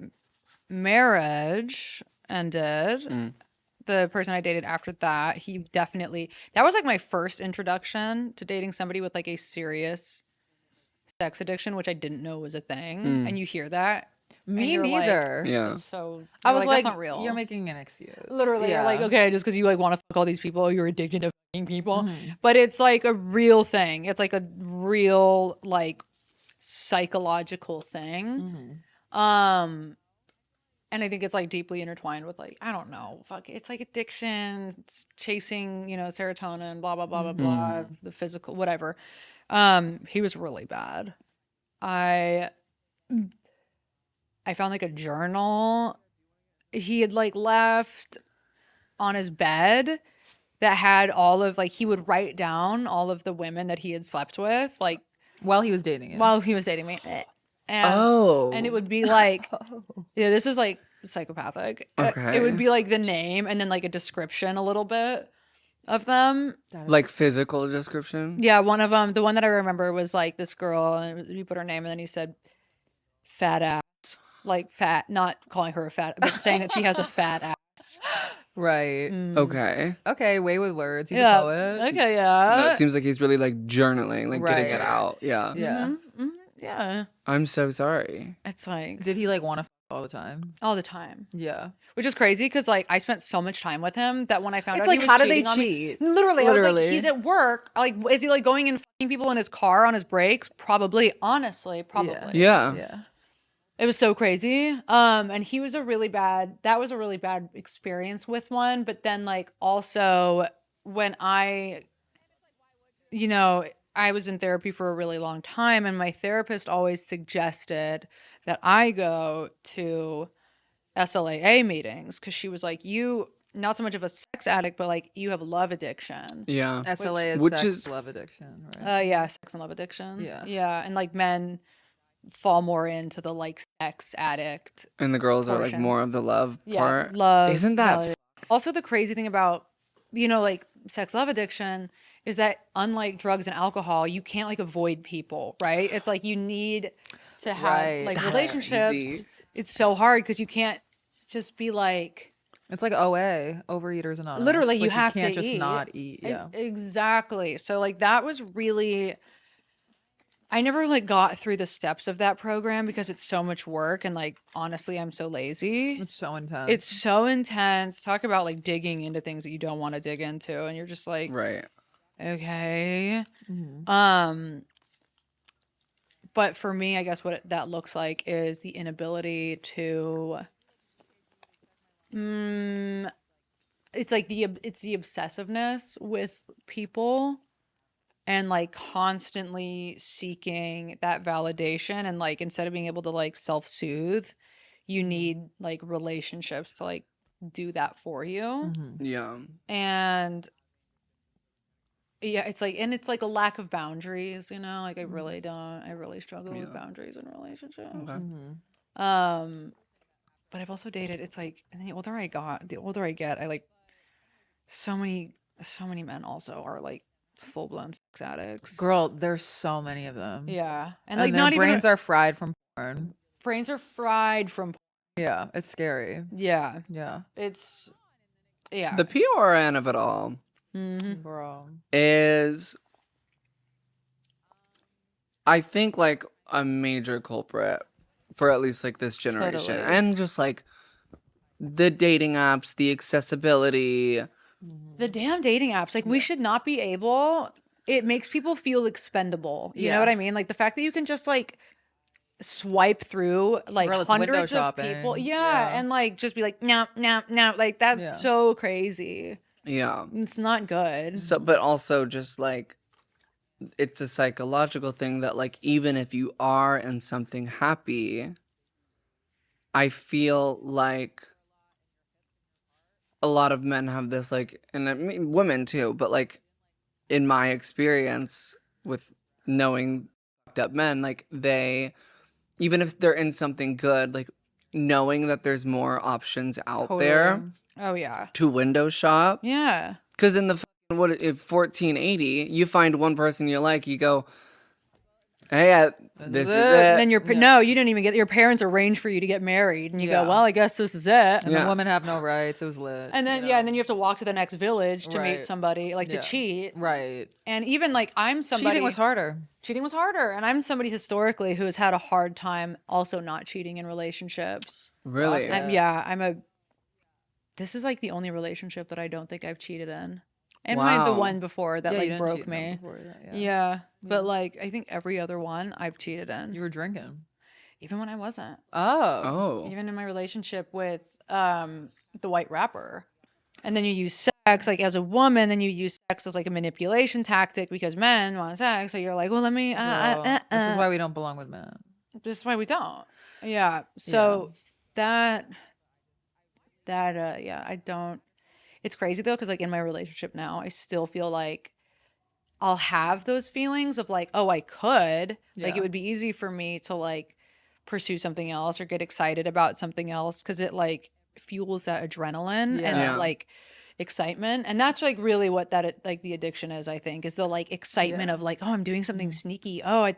marriage ended, the person I dated after that, that was like my first introduction to dating somebody with like a serious sex addiction, which I didn't know was a thing. And you hear that.
Me neither.
Like,
Yeah.
So
I was like,
that's not real.
you're making an excuse.
Literally,
Yeah.
you're like, okay, just because you like want to fuck all these people, you're addicted to fucking people. But it's like a real thing. It's like a real like psychological thing. And I think it's like deeply intertwined with like, I don't know, it's like addiction, it's chasing, serotonin, blah blah blah blah blah, the physical, whatever. He was really bad. I found like a journal he had like left on his bed that had all of like, he would write down all of the women that he had slept with, like
While he was dating you.
while he was dating me. And, and it would be like, yeah, this is like psychopathic.
Okay.
It would be like the name and then like a description a little bit of them.
Like physical description?
Yeah, one of them, the one that I remember was like this girl, and he put her name and then he said fat ass. Like fat, not calling her a fat, but saying that she has a fat ass.
Right.
Okay.
Okay, way with words. He's a poet.
Okay, yeah.
That seems like he's really like journaling, like getting it
Right.
out. Yeah.
Yeah.
Yeah.
I'm so sorry.
It's like
Did he like want to all the time?
all the time.
Yeah.
Which is crazy because like I spent so much time with him that when I found
It's
out
like,
he was
how do they
cheating on me-
cheat?
Literally, I was like,
Literally.
he's at work. Like, is he like going and fucking people in his car on his breaks? Probably. Honestly, probably.
Yeah.
Yeah.
It was so crazy. And he was that was a really bad experience with one. But then like also when I was in therapy for a really long time and my therapist always suggested that I go to SLAA meetings because she was like, you not so much of a sex addict, but like you have love addiction.
Yeah.
SLA is
Which
sex,
is-
love addiction, right?
Yeah, sex and love addiction.
Yeah.
Yeah. And like men fall more into the like sex addict.
And the girls are like
portion.
more of the love
Yeah.
part.
Love.
Isn't that
validation. Also the crazy thing about, like sex love addiction is that unlike drugs and alcohol, you can't like avoid people, right? It's like you need to have
Right.
like
That's
relationships.
crazy.
It's so hard because you can't just be like,
It's like OA, Overeaters Anonymous.
literally
It's
you
like
have
you can't
to
just
eat.
not eat. Yeah.
Exactly. So like that was really, I never like got through the steps of that program because it's so much work and like honestly I'm so lazy.
It's so intense.
It's so intense. Talk about like digging into things that you don't want to dig into and you're just like,
Right.
okay.
Mhm.
But for me, I guess what that looks like is the inability to it's like it's the obsessiveness with people and like constantly seeking that validation and like instead of being able to like self-soothe, you need like relationships to like do that for you.
Mhm.
Yeah.
And yeah, it's like and it's like a lack of boundaries, you know? Like I really struggle with
Yeah.
boundaries in relationships.
Okay.
Mhm.
But I've also dated, it's like, and the older I get, I like so many men also are like full blown sex addicts.
Girl, there's so many of them.
Yeah. And
And
like
their
not
brains
even
are fried from porn.
brains are fried from
Yeah, it's scary.
yeah.
Yeah.
It's yeah.
The PRN of it all
Bro.
is, I think, like a major culprit for at least like this generation.
Totally.
And just like the dating apps, the accessibility.
The damn dating apps, like we should not be able, it makes people feel expendable. You know
Yeah.
what I mean? Like the fact that you can just like swipe through like
Girl, it's window
hundreds of
shopping.
people. Yeah,
Yeah.
and like just be like, no, no, no. Like that's
Yeah.
so crazy.
Yeah.
It's not good.
So, but also just like, it's a psychological thing that like, even if you are in something happy, I feel like a lot of men have this like, and I mean, women too, but like in my experience with knowing fucked up men, like they, even if they're in something good, like knowing that there's more options out there
Oh yeah.
to window shop.
Yeah.
Because in the what if 1480, you find one person you like, you go, hey, this is it.
And then no, you didn't even get your parents arranged for you to get married, and you
Yeah.
go, well, I guess this is it.
And
Yeah.
the women have no rights. It was lit.
And then
you
yeah,
know?
and then you have to walk to the next village to meet
Right.
somebody, like to
Yeah.
cheat.
Right.
And even like I'm somebody
Cheating was harder.
Cheating was harder, and I'm somebody historically who has had a hard time also not cheating in relationships.
Really?
I'm a. This is like the only relationship that I don't think I've cheated in, and the
Wow.
one before that
Yeah, you
like
didn't
broke
cheat in them
me.
before that,
Yeah. But like I think every other one I've cheated in,
You were drinking.
even when I wasn't.
Oh.
Oh.
Even in my relationship with the white rapper. And then you use sex like as a woman, then you use sex as like a manipulation tactic because men want sex. So you're like, well, let me.
Girl, this is why we don't belong with men.
This is why we don't. Yeah. So yeah, I don't. It's crazy though, because like in my relationship now, I still feel like I'll have those feelings of like, oh, I could. Like
Yeah.
it would be easy for me to like pursue something else or get excited about something else because it like fuels that adrenaline and
Yeah.
that like excitement. And that's like really what that like the addiction is, I think, is the like excitement
Yeah.
of like, oh, I'm doing something sneaky. Oh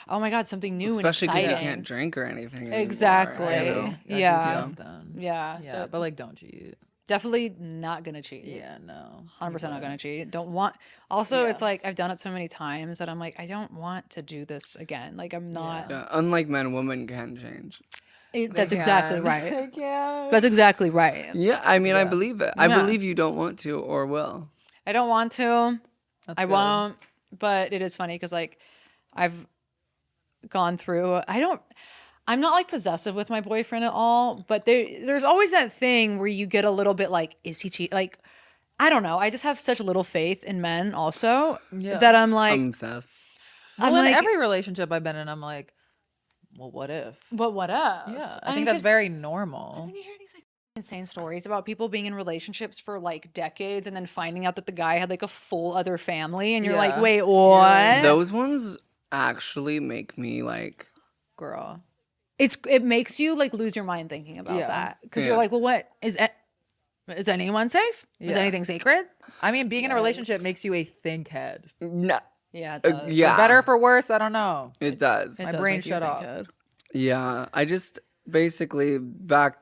my God, something new
Especially
and
because
exciting.
you can't drink or anything anymore,
Exactly.
you know?
That
Yeah.
gets done.
Yeah.
Yeah,
So
but like, don't cheat.
definitely not gonna cheat.
Yeah, no.
100% not gonna cheat. Don't want. Also,
Yeah.
it's like I've done it so many times that I'm like, I don't want to do this again. Like I'm not.
Yeah, unlike men, women can change.
That's exactly
can.
right.
They can.
That's exactly right.
Yeah, I mean, I
Yeah.
believe it. I
Yeah.
believe you don't want to or will.
I don't want to.
That's
I
good.
won't. But it is funny because like I've gone through. I'm not like possessive with my boyfriend at all. But there's always that thing where you get a little bit like, is he cheating? Like, I don't know. I just have such little faith in men also
Yeah.
that I'm like,
I'm obsessed.
Well,
I'm
in
like,
every relationship I've been in, I'm like, well, what if?
but what up?
Yeah, I think that's very normal.
Then you hear these like insane stories about people being in relationships for like decades and then finding out that the guy had like a full other family, and you're like,
Yeah.
wait, what?
Those ones actually make me like,
Girl.
It makes you like lose your mind thinking about
Yeah.
that because
Yeah.
you're like, well, what is it? Is anyone safe? Is
Yeah.
anything sacred?
I mean, being in a relationship makes you a think head.
No.
Yeah, it does.
Yeah.
For better or for worse, I don't know.
It does.
It
My
does
brain
make you
shut
think
off.
it.
Yeah. I just basically, back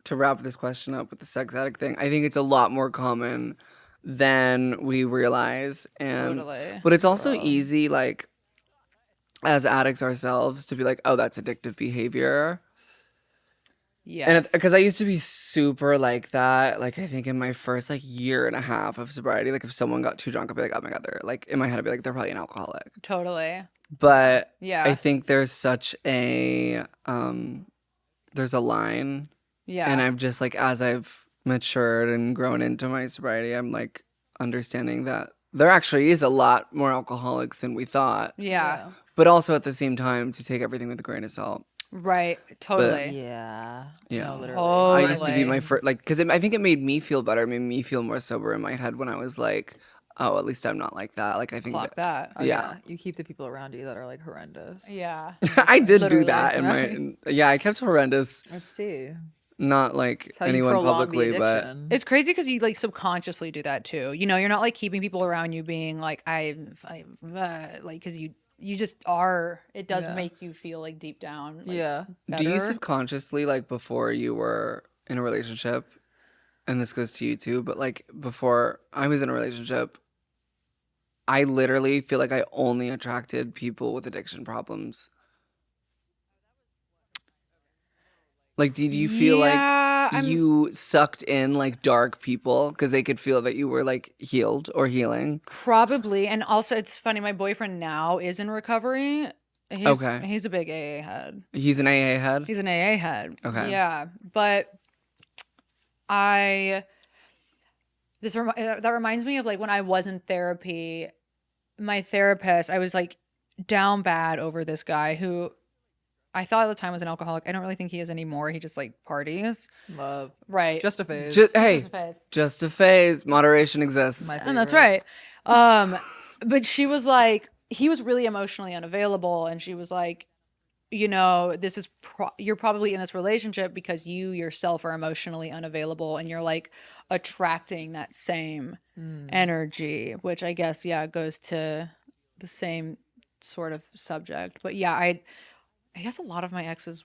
to wrap this question up with the sex addict thing, I think it's a lot more common than we realize. And
Totally.
but it's also easy, like, as addicts ourselves, to be like, oh, that's addictive behavior.
Yes.
And because I used to be super like that, like I think in my first like year and a half of sobriety, like if someone got too drunk, I'd be like, oh my God, they're like, in my head, I'd be like, they're probably an alcoholic.
Totally.
But
Yeah.
I think there's such a, there's a line.
Yeah.
And I'm just like, as I've matured and grown into my sobriety, I'm like understanding that there actually is a lot more alcoholics than we thought.
yeah.
But also at the same time, to take everything with a grain of salt.
Right. Totally.
Yeah.
Yeah.
No, literally.
I used to be
Totally.
my first, like, because I think it made me feel better. It made me feel more sober in my head when I was like, oh, at least I'm not like that. Like, I think
Clock that.
Oh,
yeah.
You keep the people around you that are like horrendous.
Yeah.
I did
Literally,
do that in my, yeah, I kept horrendous,
That's tea.
not like
It's how you
anyone
prolong
publicly,
the
but
addiction.
It's crazy because you like subconsciously do that too. You know, you're not like keeping people around you being like, like, because you just are. It does
Yeah.
make you feel like deep down. Like,
yeah.
do you
better.
subconsciously, like, before you were in a relationship, and this goes to you too, but like before I was in a relationship, I literally feel like I only attracted people with addiction problems. Like, did you feel
Yeah,
like you sucked in like dark people because they could feel that you were like healed or healing?
Probably. And also, it's funny. My boyfriend now is in recovery.
Okay.
He's a big AA head.
He's an AA head?
He's an AA head.
Okay.
Yeah, but that reminds me of like when I was in therapy. My therapist, I was like down bad over this guy who I thought at the time was an alcoholic. I don't really think he is anymore. He just like parties.
Love.
Right.
Just a phase.
Hey,
Just a phase.
just a phase. Moderation exists.
My
And that's
favorite.
right. But she was like, he was really emotionally unavailable, and she was like, you know, this is you're probably in this relationship because you yourself are emotionally unavailable, and you're like attracting that same energy, which I guess goes to the same sort of subject. But yeah, I guess a lot of my exes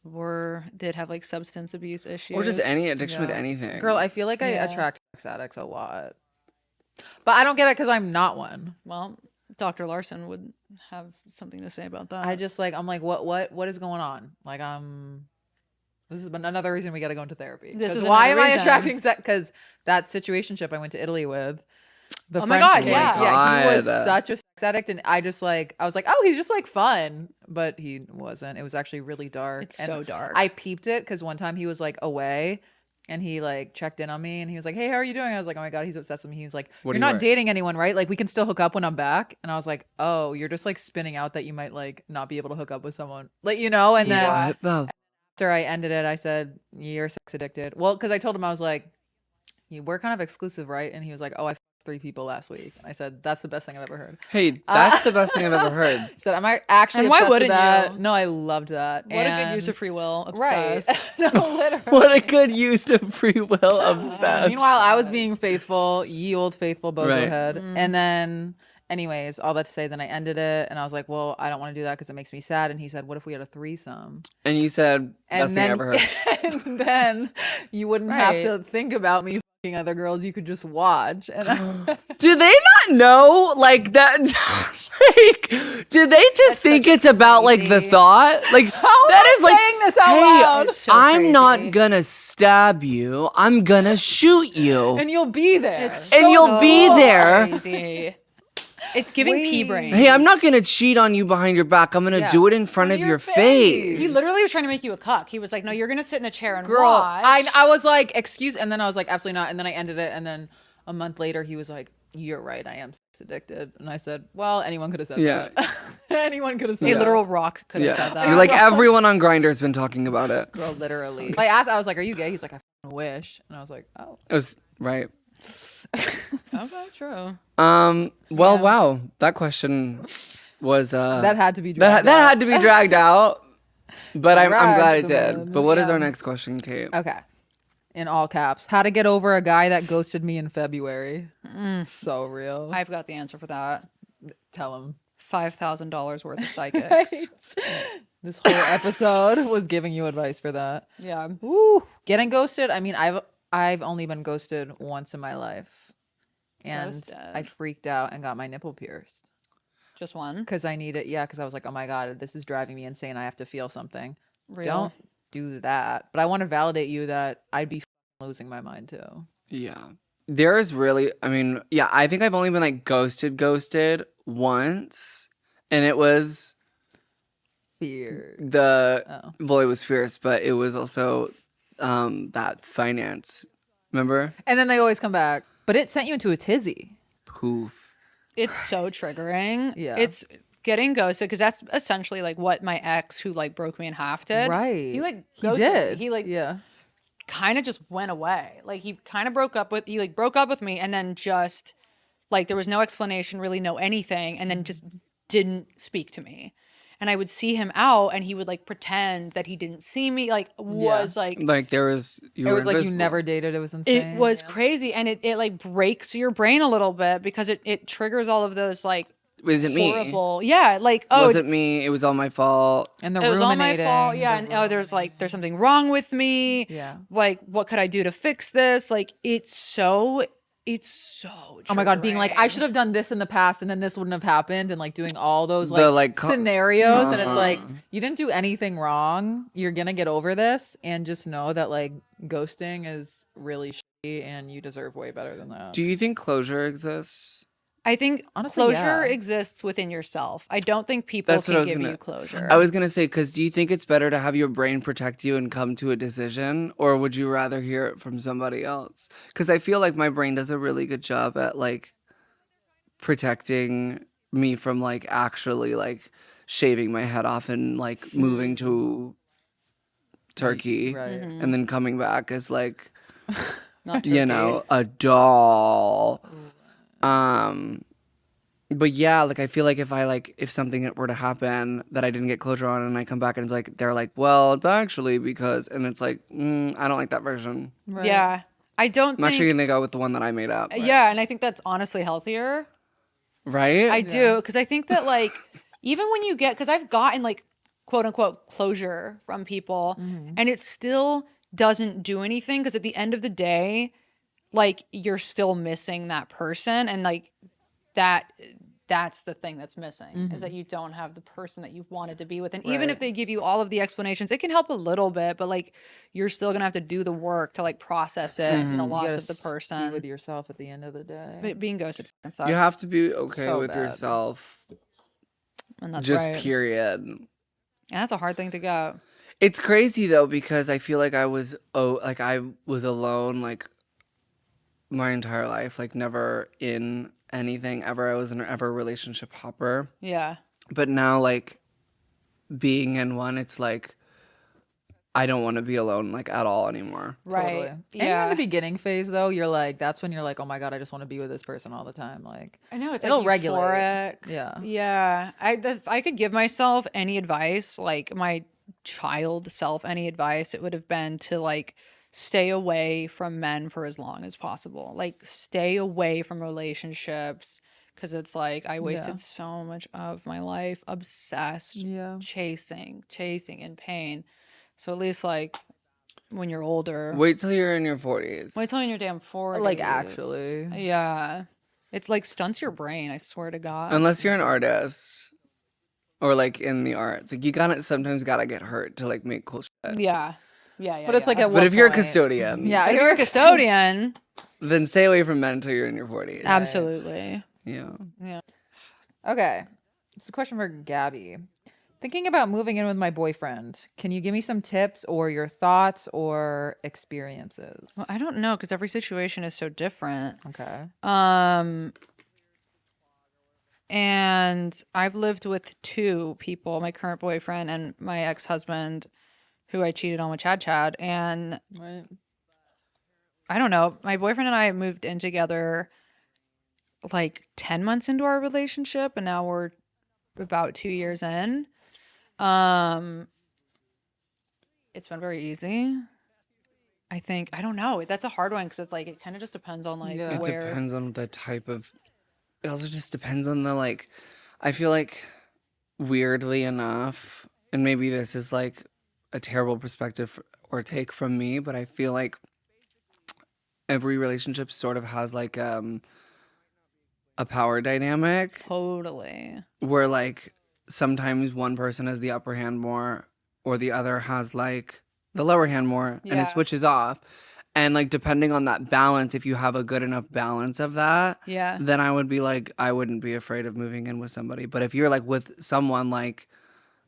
did have like substance abuse issues,
Or just any addiction with
Yeah.
anything.
Girl, I feel like I
Yeah.
attract sex addicts a lot. But I don't get it because I'm not one.
Well, Dr. Larson would have something to say about that.
I just like, I'm like, what is going on? Like, this is another reason we got to go into therapy.
This
'Cause
is
why am
another
I
reason.
attracting sex? Because that situationship I went to Italy with, the
Oh my
French
God,
dude,
yeah.
he was
God.
such a sex addict, and I was like, oh, he's just like fun, but he wasn't. It was actually really dark.
It's
And
so dark.
I peeped it because one time he was like away. And he like checked in on me and he was like, hey, how are you doing? I was like, oh my God, he's obsessed with me. He was like,
What
you're
do you
not
wear?
dating anyone, right? Like we can still hook up when I'm back. And I was like, oh, you're just like spinning out that you might like not be able to hook up with someone. Like, you know, and then
What the?
after I ended it, I said, you're sex addicted. Well, because I told him, I was like, we're kind of exclusive, right? And he was like, oh, I f- 3 people last week. I said, that's the best thing I've ever heard.
Hey, that's the best thing I've ever heard.
I said, am I actually
And why
obsessed with
wouldn't
that?
you?
No, I loved that.
what a good use of free will.
Right.
Obsessed.
No, literally.
What a good use of free will. Obsessed.
Meanwhile, I was being faithful, ye old faithful bozo
Right.
head. And then, anyways, all that to say, then I ended it, and I was like, well, I don't want to do that because it makes me sad. And he said, what if we had a threesome?
And you said, best
And
thing I
then,
ever heard.
and then you wouldn't have to think about me fucking other girls. You could just watch. And I,
Do they not know like that? Like, do they just think it's about like the
crazy.
thought? Like
How am
that
I
is like,
saying this out
hey,
loud?
It's so
I'm not
crazy.
gonna stab you. I'm gonna shoot you,
and you'll be there.
and you'll be there.
Crazy. It's giving pea brain.
Hey, I'm not gonna cheat on you behind your back. I'm gonna
Yeah.
do it in front of your face.
He literally was trying to make you a cuck. He was like, no, you're going to sit in the chair and
Girl,
watch.
I was like, excuse, and then I was like, absolutely not. And then I ended it, and then a month later, he was like, you're right, I am sex addicted. And I said, well, anyone could have said
Yeah.
that. Anyone could have said
A
that.
literal rock could have said
Yeah,
that.
you're like everyone on Grindr's been talking about it.
Girl, literally. I asked, I was like, are you gay? He's like, I f***ing wish. And I was like, oh.
It was right.
Okay, true.
Well, wow. That question was
That had to be
that
dragged
that
out.
had to be dragged out. But I'm glad it
Dragged
did.
them,
But what is
yeah.
our next question, Kate?
Okay. in all caps. How to get over a guy that ghosted me in February. So real.
I've got the answer for that.
Tell him.
$5,000 worth of psychics.
Right. This whole episode was giving you advice for that.
Yeah.
Woo. Getting ghosted. I mean, I've only been ghosted once in my life. And
Ghosted.
I freaked out and got my nipple pierced.
Just one.
Because I needed, because I was like, oh my God, this is driving me insane. I have to feel something.
Real.
Don't do that. But I want to validate you that I'd be losing my mind too.
Yeah. There is really, I mean, yeah, I think I've only been like ghosted once. And it was
Fear.
well, it was fierce, but it was also that finance. Remember?
And then they always come back. But it sent you into a tizzy.
Poof.
It's so triggering.
Yeah.
It's getting ghosted because that's essentially like what my ex who like broke me in half did.
Right.
He like
He
ghosted
did.
me. He like
yeah.
kind of just went away. Like he kind of broke up with me and then just like there was no explanation, really no anything, and then just didn't speak to me. And I would see him out and he would like pretend that he didn't see me, like was like
there was
it was like you never dated. It was insane.
it was crazy, and it like breaks your brain a little bit because it triggers all of those like
was it
horrible
me?
yeah, like oh
was it me? It was all my fault.
And the
it was all my
ruminating,
fault. Yeah, and oh, there's something wrong with me.
Yeah.
Like, what could I do to fix this? Like, it's so.
Oh my God, being like, I should have done this in the past and then this wouldn't have happened, and like doing all those scenarios. And it's like, you didn't do anything wrong. You're going to get over this, and just know that like ghosting is really shitty and you deserve way better than that.
Do you think closure exists?
I think
Honestly,
closure
yeah.
exists within yourself. I don't think people
That's what I
can
was
give
gonna-
you closure.
I was going to say, because do you think it's better to have your brain protect you and come to a decision? Or would you rather hear it from somebody else? Because I feel like my brain does a really good job at like protecting me from like actually like shaving my head off and like moving to Turkey
Right.
and then coming back as like,
Not
you know, a doll. But yeah, like I feel like if something were to happen that I didn't get closure on and I come back and it's like they're like, well, it's actually because, and it's like, I don't like that version.
Right.
Yeah, I don't.
I'm actually gonna go with the one that I made up.
Yeah, and I think that's honestly healthier.
Right?
I do, because I think that like even when you get, because I've gotten like quote unquote closure from people, and it still doesn't do anything because at the end of the day, like you're still missing that person, and like that's the thing that's missing is that you don't have the person that you wanted to be with. And even if they give you all of the explanations, it can help a little bit, but like you're still gonna have to do the work to like process it and the
You
loss
gotta
of the
be
person.
with yourself at the end of the day.
But being ghosted fucking sucks.
You have to be okay
So
with
bad.
yourself.
and that's
Just
right.
period.
And that's a hard thing to go.
It's crazy though because I feel like I was alone like my entire life, like never in anything ever. I was an ever relationship hopper.
Yeah.
But now like being in one, it's like I don't want to be alone like at all anymore.
Right.
Totally. And
Yeah.
in the beginning phase though, you're like, that's when you're like, oh my God, I just want to be with this person all the time. Like,
I know it's
it'll
like
regulate.
euphoric.
Yeah.
Yeah. If I could give myself any advice, like my child self any advice, it would have been to like stay away from men for as long as possible. Like stay away from relationships because it's like I wasted so much of my life obsessed, chasing in pain. So at least like when you're older,
Wait till you're in your 40s.
wait till you're in your damn 40s.
Like, actually.
Yeah. It's like stunts your brain, I swear to God.
Unless you're an artist or like in the arts. Like you sometimes gotta get hurt to like make cool shit.
Yeah. Yeah.
But it's like at what
But if you're a
point?
custodian,
Yeah.
If you're a custodian,
then stay away from men until you're in your 40s.
absolutely.
Yeah.
Okay. It's a question for Gabby. Thinking about moving in with my boyfriend. Can you give me some tips or your thoughts or experiences?
Well, I don't know because every situation is so different.
Okay.
And I've lived with two people, my current boyfriend and my ex-husband, who I cheated on with Chad. And
Right.
I don't know. My boyfriend and I moved in together like 10 months into our relationship, and now we're about 2 years in. It's been very easy. I think I don't know. That's a hard one because it's like it kind of just depends on like
Yeah.
It
where.
depends on the type of. It also just depends on the like. I feel like, weirdly enough, and maybe this is like a terrible perspective or take from me, but I feel like every relationship sort of has like a power dynamic
Totally.
where like sometimes one person has the upper hand more or the other has like the lower hand more and
Yeah.
it switches off. And like depending on that balance, if you have a good enough balance of that,
Yeah.
then I would be like, I wouldn't be afraid of moving in with somebody. But if you're like with someone like,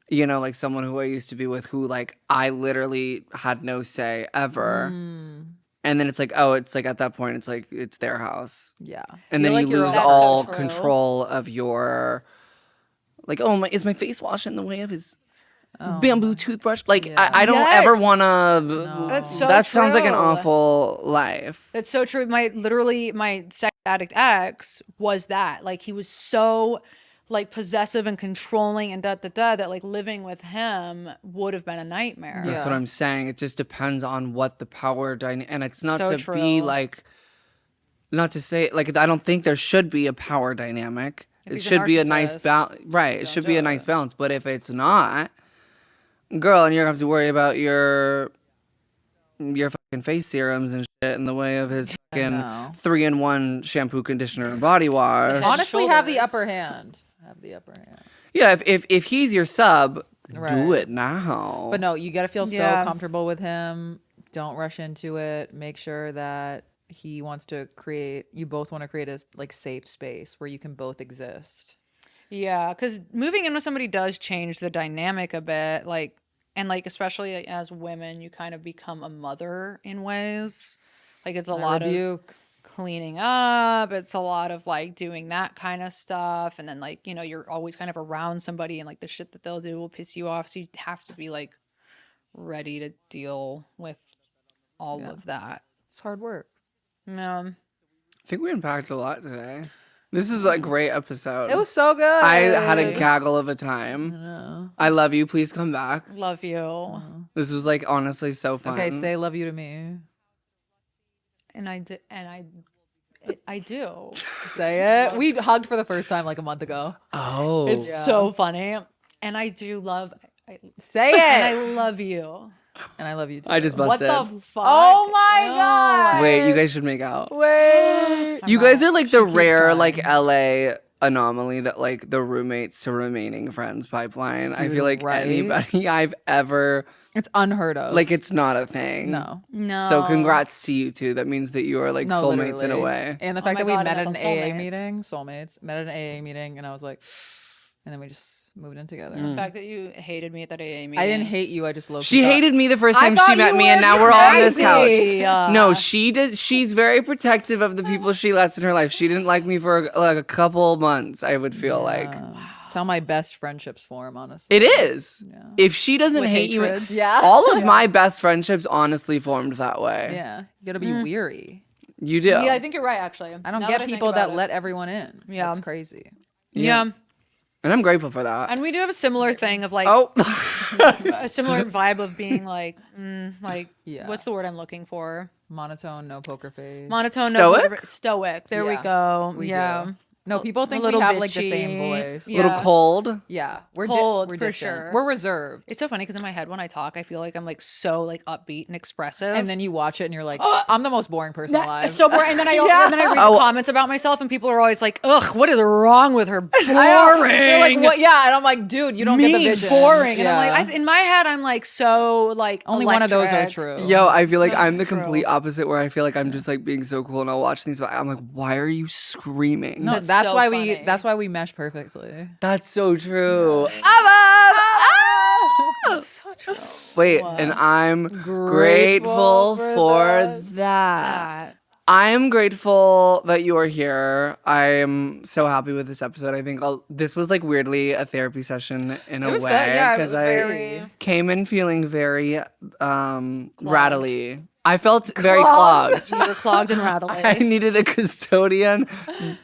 you know, like someone who I used to be with who like I literally had no say ever. And then it's like, oh, it's like at that point, it's like it's their house.
Yeah.
And then
Feel
you
like you're
lose
That's so
all
true.
control of your, like, oh, is my face wash in the way of his bamboo toothbrush? Like, I don't ever
Yes.
want to.
That's so
That sounds like an
true.
awful life.
That's so true. My sex addict ex was that. Like he was so like possessive and controlling and that like living with him would have been a nightmare.
That's
Yeah.
what I'm saying. It just depends on what the power dynamic, and it's not
So
to
true.
be like, not to say like I don't think there should be a power dynamic. It
he's a
should be a nice
narcissist,
balance, right? It should be
do
a nice balance. But if it's not, girl, and you're gonna have to worry about your fucking face serums and shit in the way of his fucking
know.
3-in-1 shampoo, conditioner, and body wash.
Honestly, have the
shoulders.
upper hand. Have the upper hand.
Yeah, if he's your sub, do
Right.
it now.
But no, you got to feel
Yeah.
so comfortable with him. Don't rush into it. Make sure that he wants to create, you both want to create a like safe space where you can both exist.
Yeah, because moving in with somebody does change the dynamic a bit. Like, and like, especially as women, you kind of become a mother in ways. Like, it's a lot of cleaning up. It's a lot of like doing that kind of stuff. And then, like, you know, you're always kind of around somebody and like the shit that they'll do will piss you off. So you have to be like ready to deal with all of that.
It's hard work.
Yeah.
I think we unpacked a lot today. This is a great episode.
It was so good.
I had a gaggle of a time. I love you. Please come back.
Love you.
This was like honestly so fun.
Okay, say love you to me.
And I do. I do.
Say it. We hugged for the first time like a month ago.
Oh,
It's so funny. And I do love.
Say
And
it.
I love you.
And I love you too.
I just
What
busted.
the fuck?
Oh my God.
Wait, you guys should make out.
Wait.
You guys are like the
keeps
rare
trying.
like LA anomaly that like the roommates to remaining friends pipeline. I
Dude,
feel like
right?
anybody I've ever
It's unheard of.
like it's not a thing.
no.
No.
So congrats to you two. That means that you are like
No,
soulmates in a
literally.
way.
And the
Oh
fact
my
that we
God,
met at
and
an
that's
AA
on
meeting, soulmates, met at an AA meeting, and I was like, and then we just moved in together.
The fact that you hated me at that AA meeting.
I didn't hate you. I just loved
She hated me the first
I
time she
thought
met
you
me, and
were
now we're all on this couch.
crazy.
No, she did. She's very protective of the people she lets in her life. She didn't like me for like a couple months. I would feel like
It's how my best friendships form, honestly.
it is. If she doesn't
With
hate
hatred.
you,
Yeah.
all of my best friendships honestly formed that way.
Yeah. You gotta be weary.
You do.
Yeah, I think you're right. Actually,
I don't
Now
get
that I think
people that
about it.
let everyone in.
Yeah.
It's crazy.
Yeah.
And I'm grateful for that.
And we do have a similar thing of like
Oh,
a similar vibe of being like,
Yeah.
what's the word I'm looking for?
Monotone, no poker face.
Monotone,
Stoic?
No, stoic. There we
Yeah,
go.
we
yeah.
do. No, people think we
little
have like the
bitchy.
same voice.
Yeah.
little cold.
Yeah. We're
Cold,
we're
for
distant.
sure.
We're reserved.
It's so funny because in my head when I talk, I feel like I'm like so like upbeat and expressive.
And then you watch it and you're like, I'm the most boring person alive.
It's so boring. And then I
Yeah.
and then I read
Oh.
the comments about myself, and people are always like, "Ugh, what is wrong with her? Boring."
They're like, what? Yeah. And I'm like, dude, you don't get the
Me,
vision.
boring.
Yeah.
And I'm like, in my head, I'm like so like
only one of those are
electric.
true.
Yo, I feel like
That's
I'm the
true.
complete opposite where I feel like I'm just like being so cool and I'll watch things. But I'm like, why are you screaming?
No,
That's
that's
so
why
funny.
that's why we mesh perfectly.
That's so true.
That's so true.
Wait, and I'm grateful for that. I am grateful that you are here. I am so happy with this episode. I think this was like weirdly a therapy session in a
was good.
way
Yeah, it
because
was
I
very-
came in feeling very rattly. I felt very clogged.
You were clogged and rattly.
I needed a custodian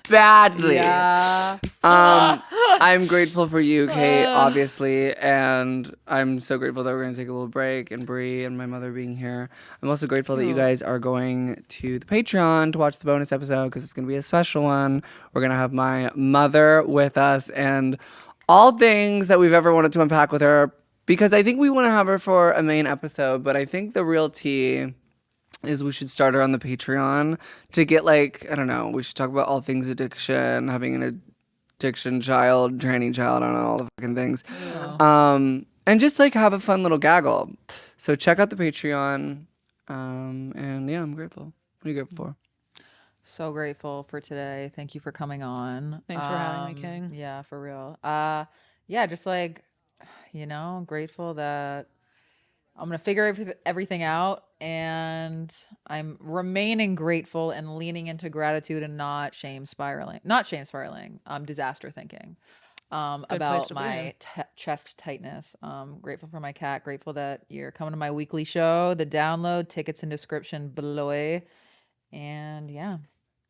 badly.
Yeah.
I'm grateful for you, Kate, obviously, and I'm so grateful that we're going to take a little break and Bree and my mother being here. I'm also grateful that you guys are going to the Patreon to watch the bonus episode because it's going to be a special one. We're going to have my mother with us and all things that we've ever wanted to unpack with her because I think we want to have her for a main episode, but I think the real tea is we should start her on the Patreon to get like, I don't know, we should talk about all things addiction, having an addiction child, training child, I don't know, all the fucking things. And just like have a fun little gaggle. So check out the Patreon. And yeah, I'm grateful. What are you grateful for?
So grateful for today. Thank you for coming on.
Thanks for having me, King.
Yeah, for real. Yeah, just like, grateful that I'm going to figure everything out, and I'm remaining grateful and leaning into gratitude and not disaster thinking about my chest tightness. Grateful for my cat, grateful that you're coming to my weekly show, the download, tickets in description below. And yeah,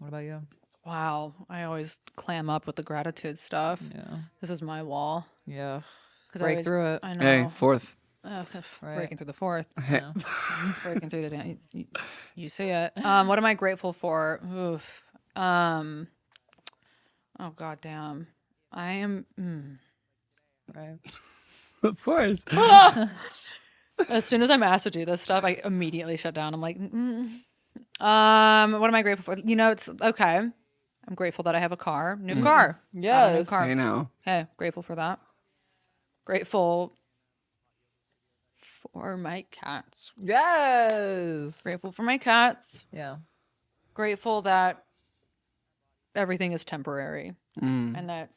what about you?
Wow. I always clam up with the gratitude stuff.
Yeah.
This is my wall.
Yeah.
'Cause
Break through it.
I know.
Hey, fourth.
Breaking through the fourth.
Yeah.
Breaking through the you see it. What am I grateful for? Oof. Oh god damn. I am
Right.
Of course.
as soon as I'm asked to do this stuff, I immediately shut down. I'm like, what am I grateful for? It's okay. I'm grateful that I have a car. New car. Got a new
Yes.
car.
I know.
Hey, grateful for that. Grateful for my cats.
Yes.
Grateful for my cats.
Yeah.
Grateful that everything is temporary and that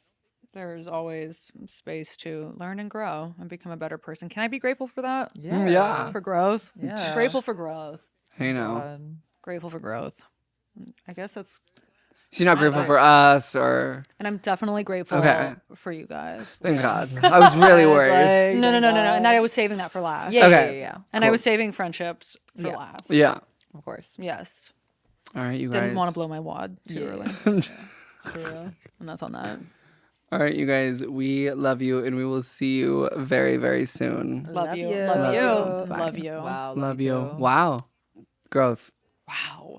there's always space to learn and grow and become a better person. Can I be grateful for that?
Yeah.
Yeah.
For growth?
Yeah.
Grateful for growth.
I know.
God.
Grateful for growth. I guess that's,
She's not grateful for us or...
and I'm definitely grateful
Okay.
for you guys.
Thank God. I was really worried.
No. And I was saving that for last.
Yeah.
Okay.
Yeah.
And I was saving friendships for last.
Yeah.
Of course.
Yes.
All right, you guys.
Didn't want to blow my wad too early. For real. And that's on that.
All right, you guys. We love you, and we will see you very, very soon.
Love you.
you.
Love you.
Love you.
Love you.
Wow.
Love
me
you.
too.
Wow. Growth.
Wow.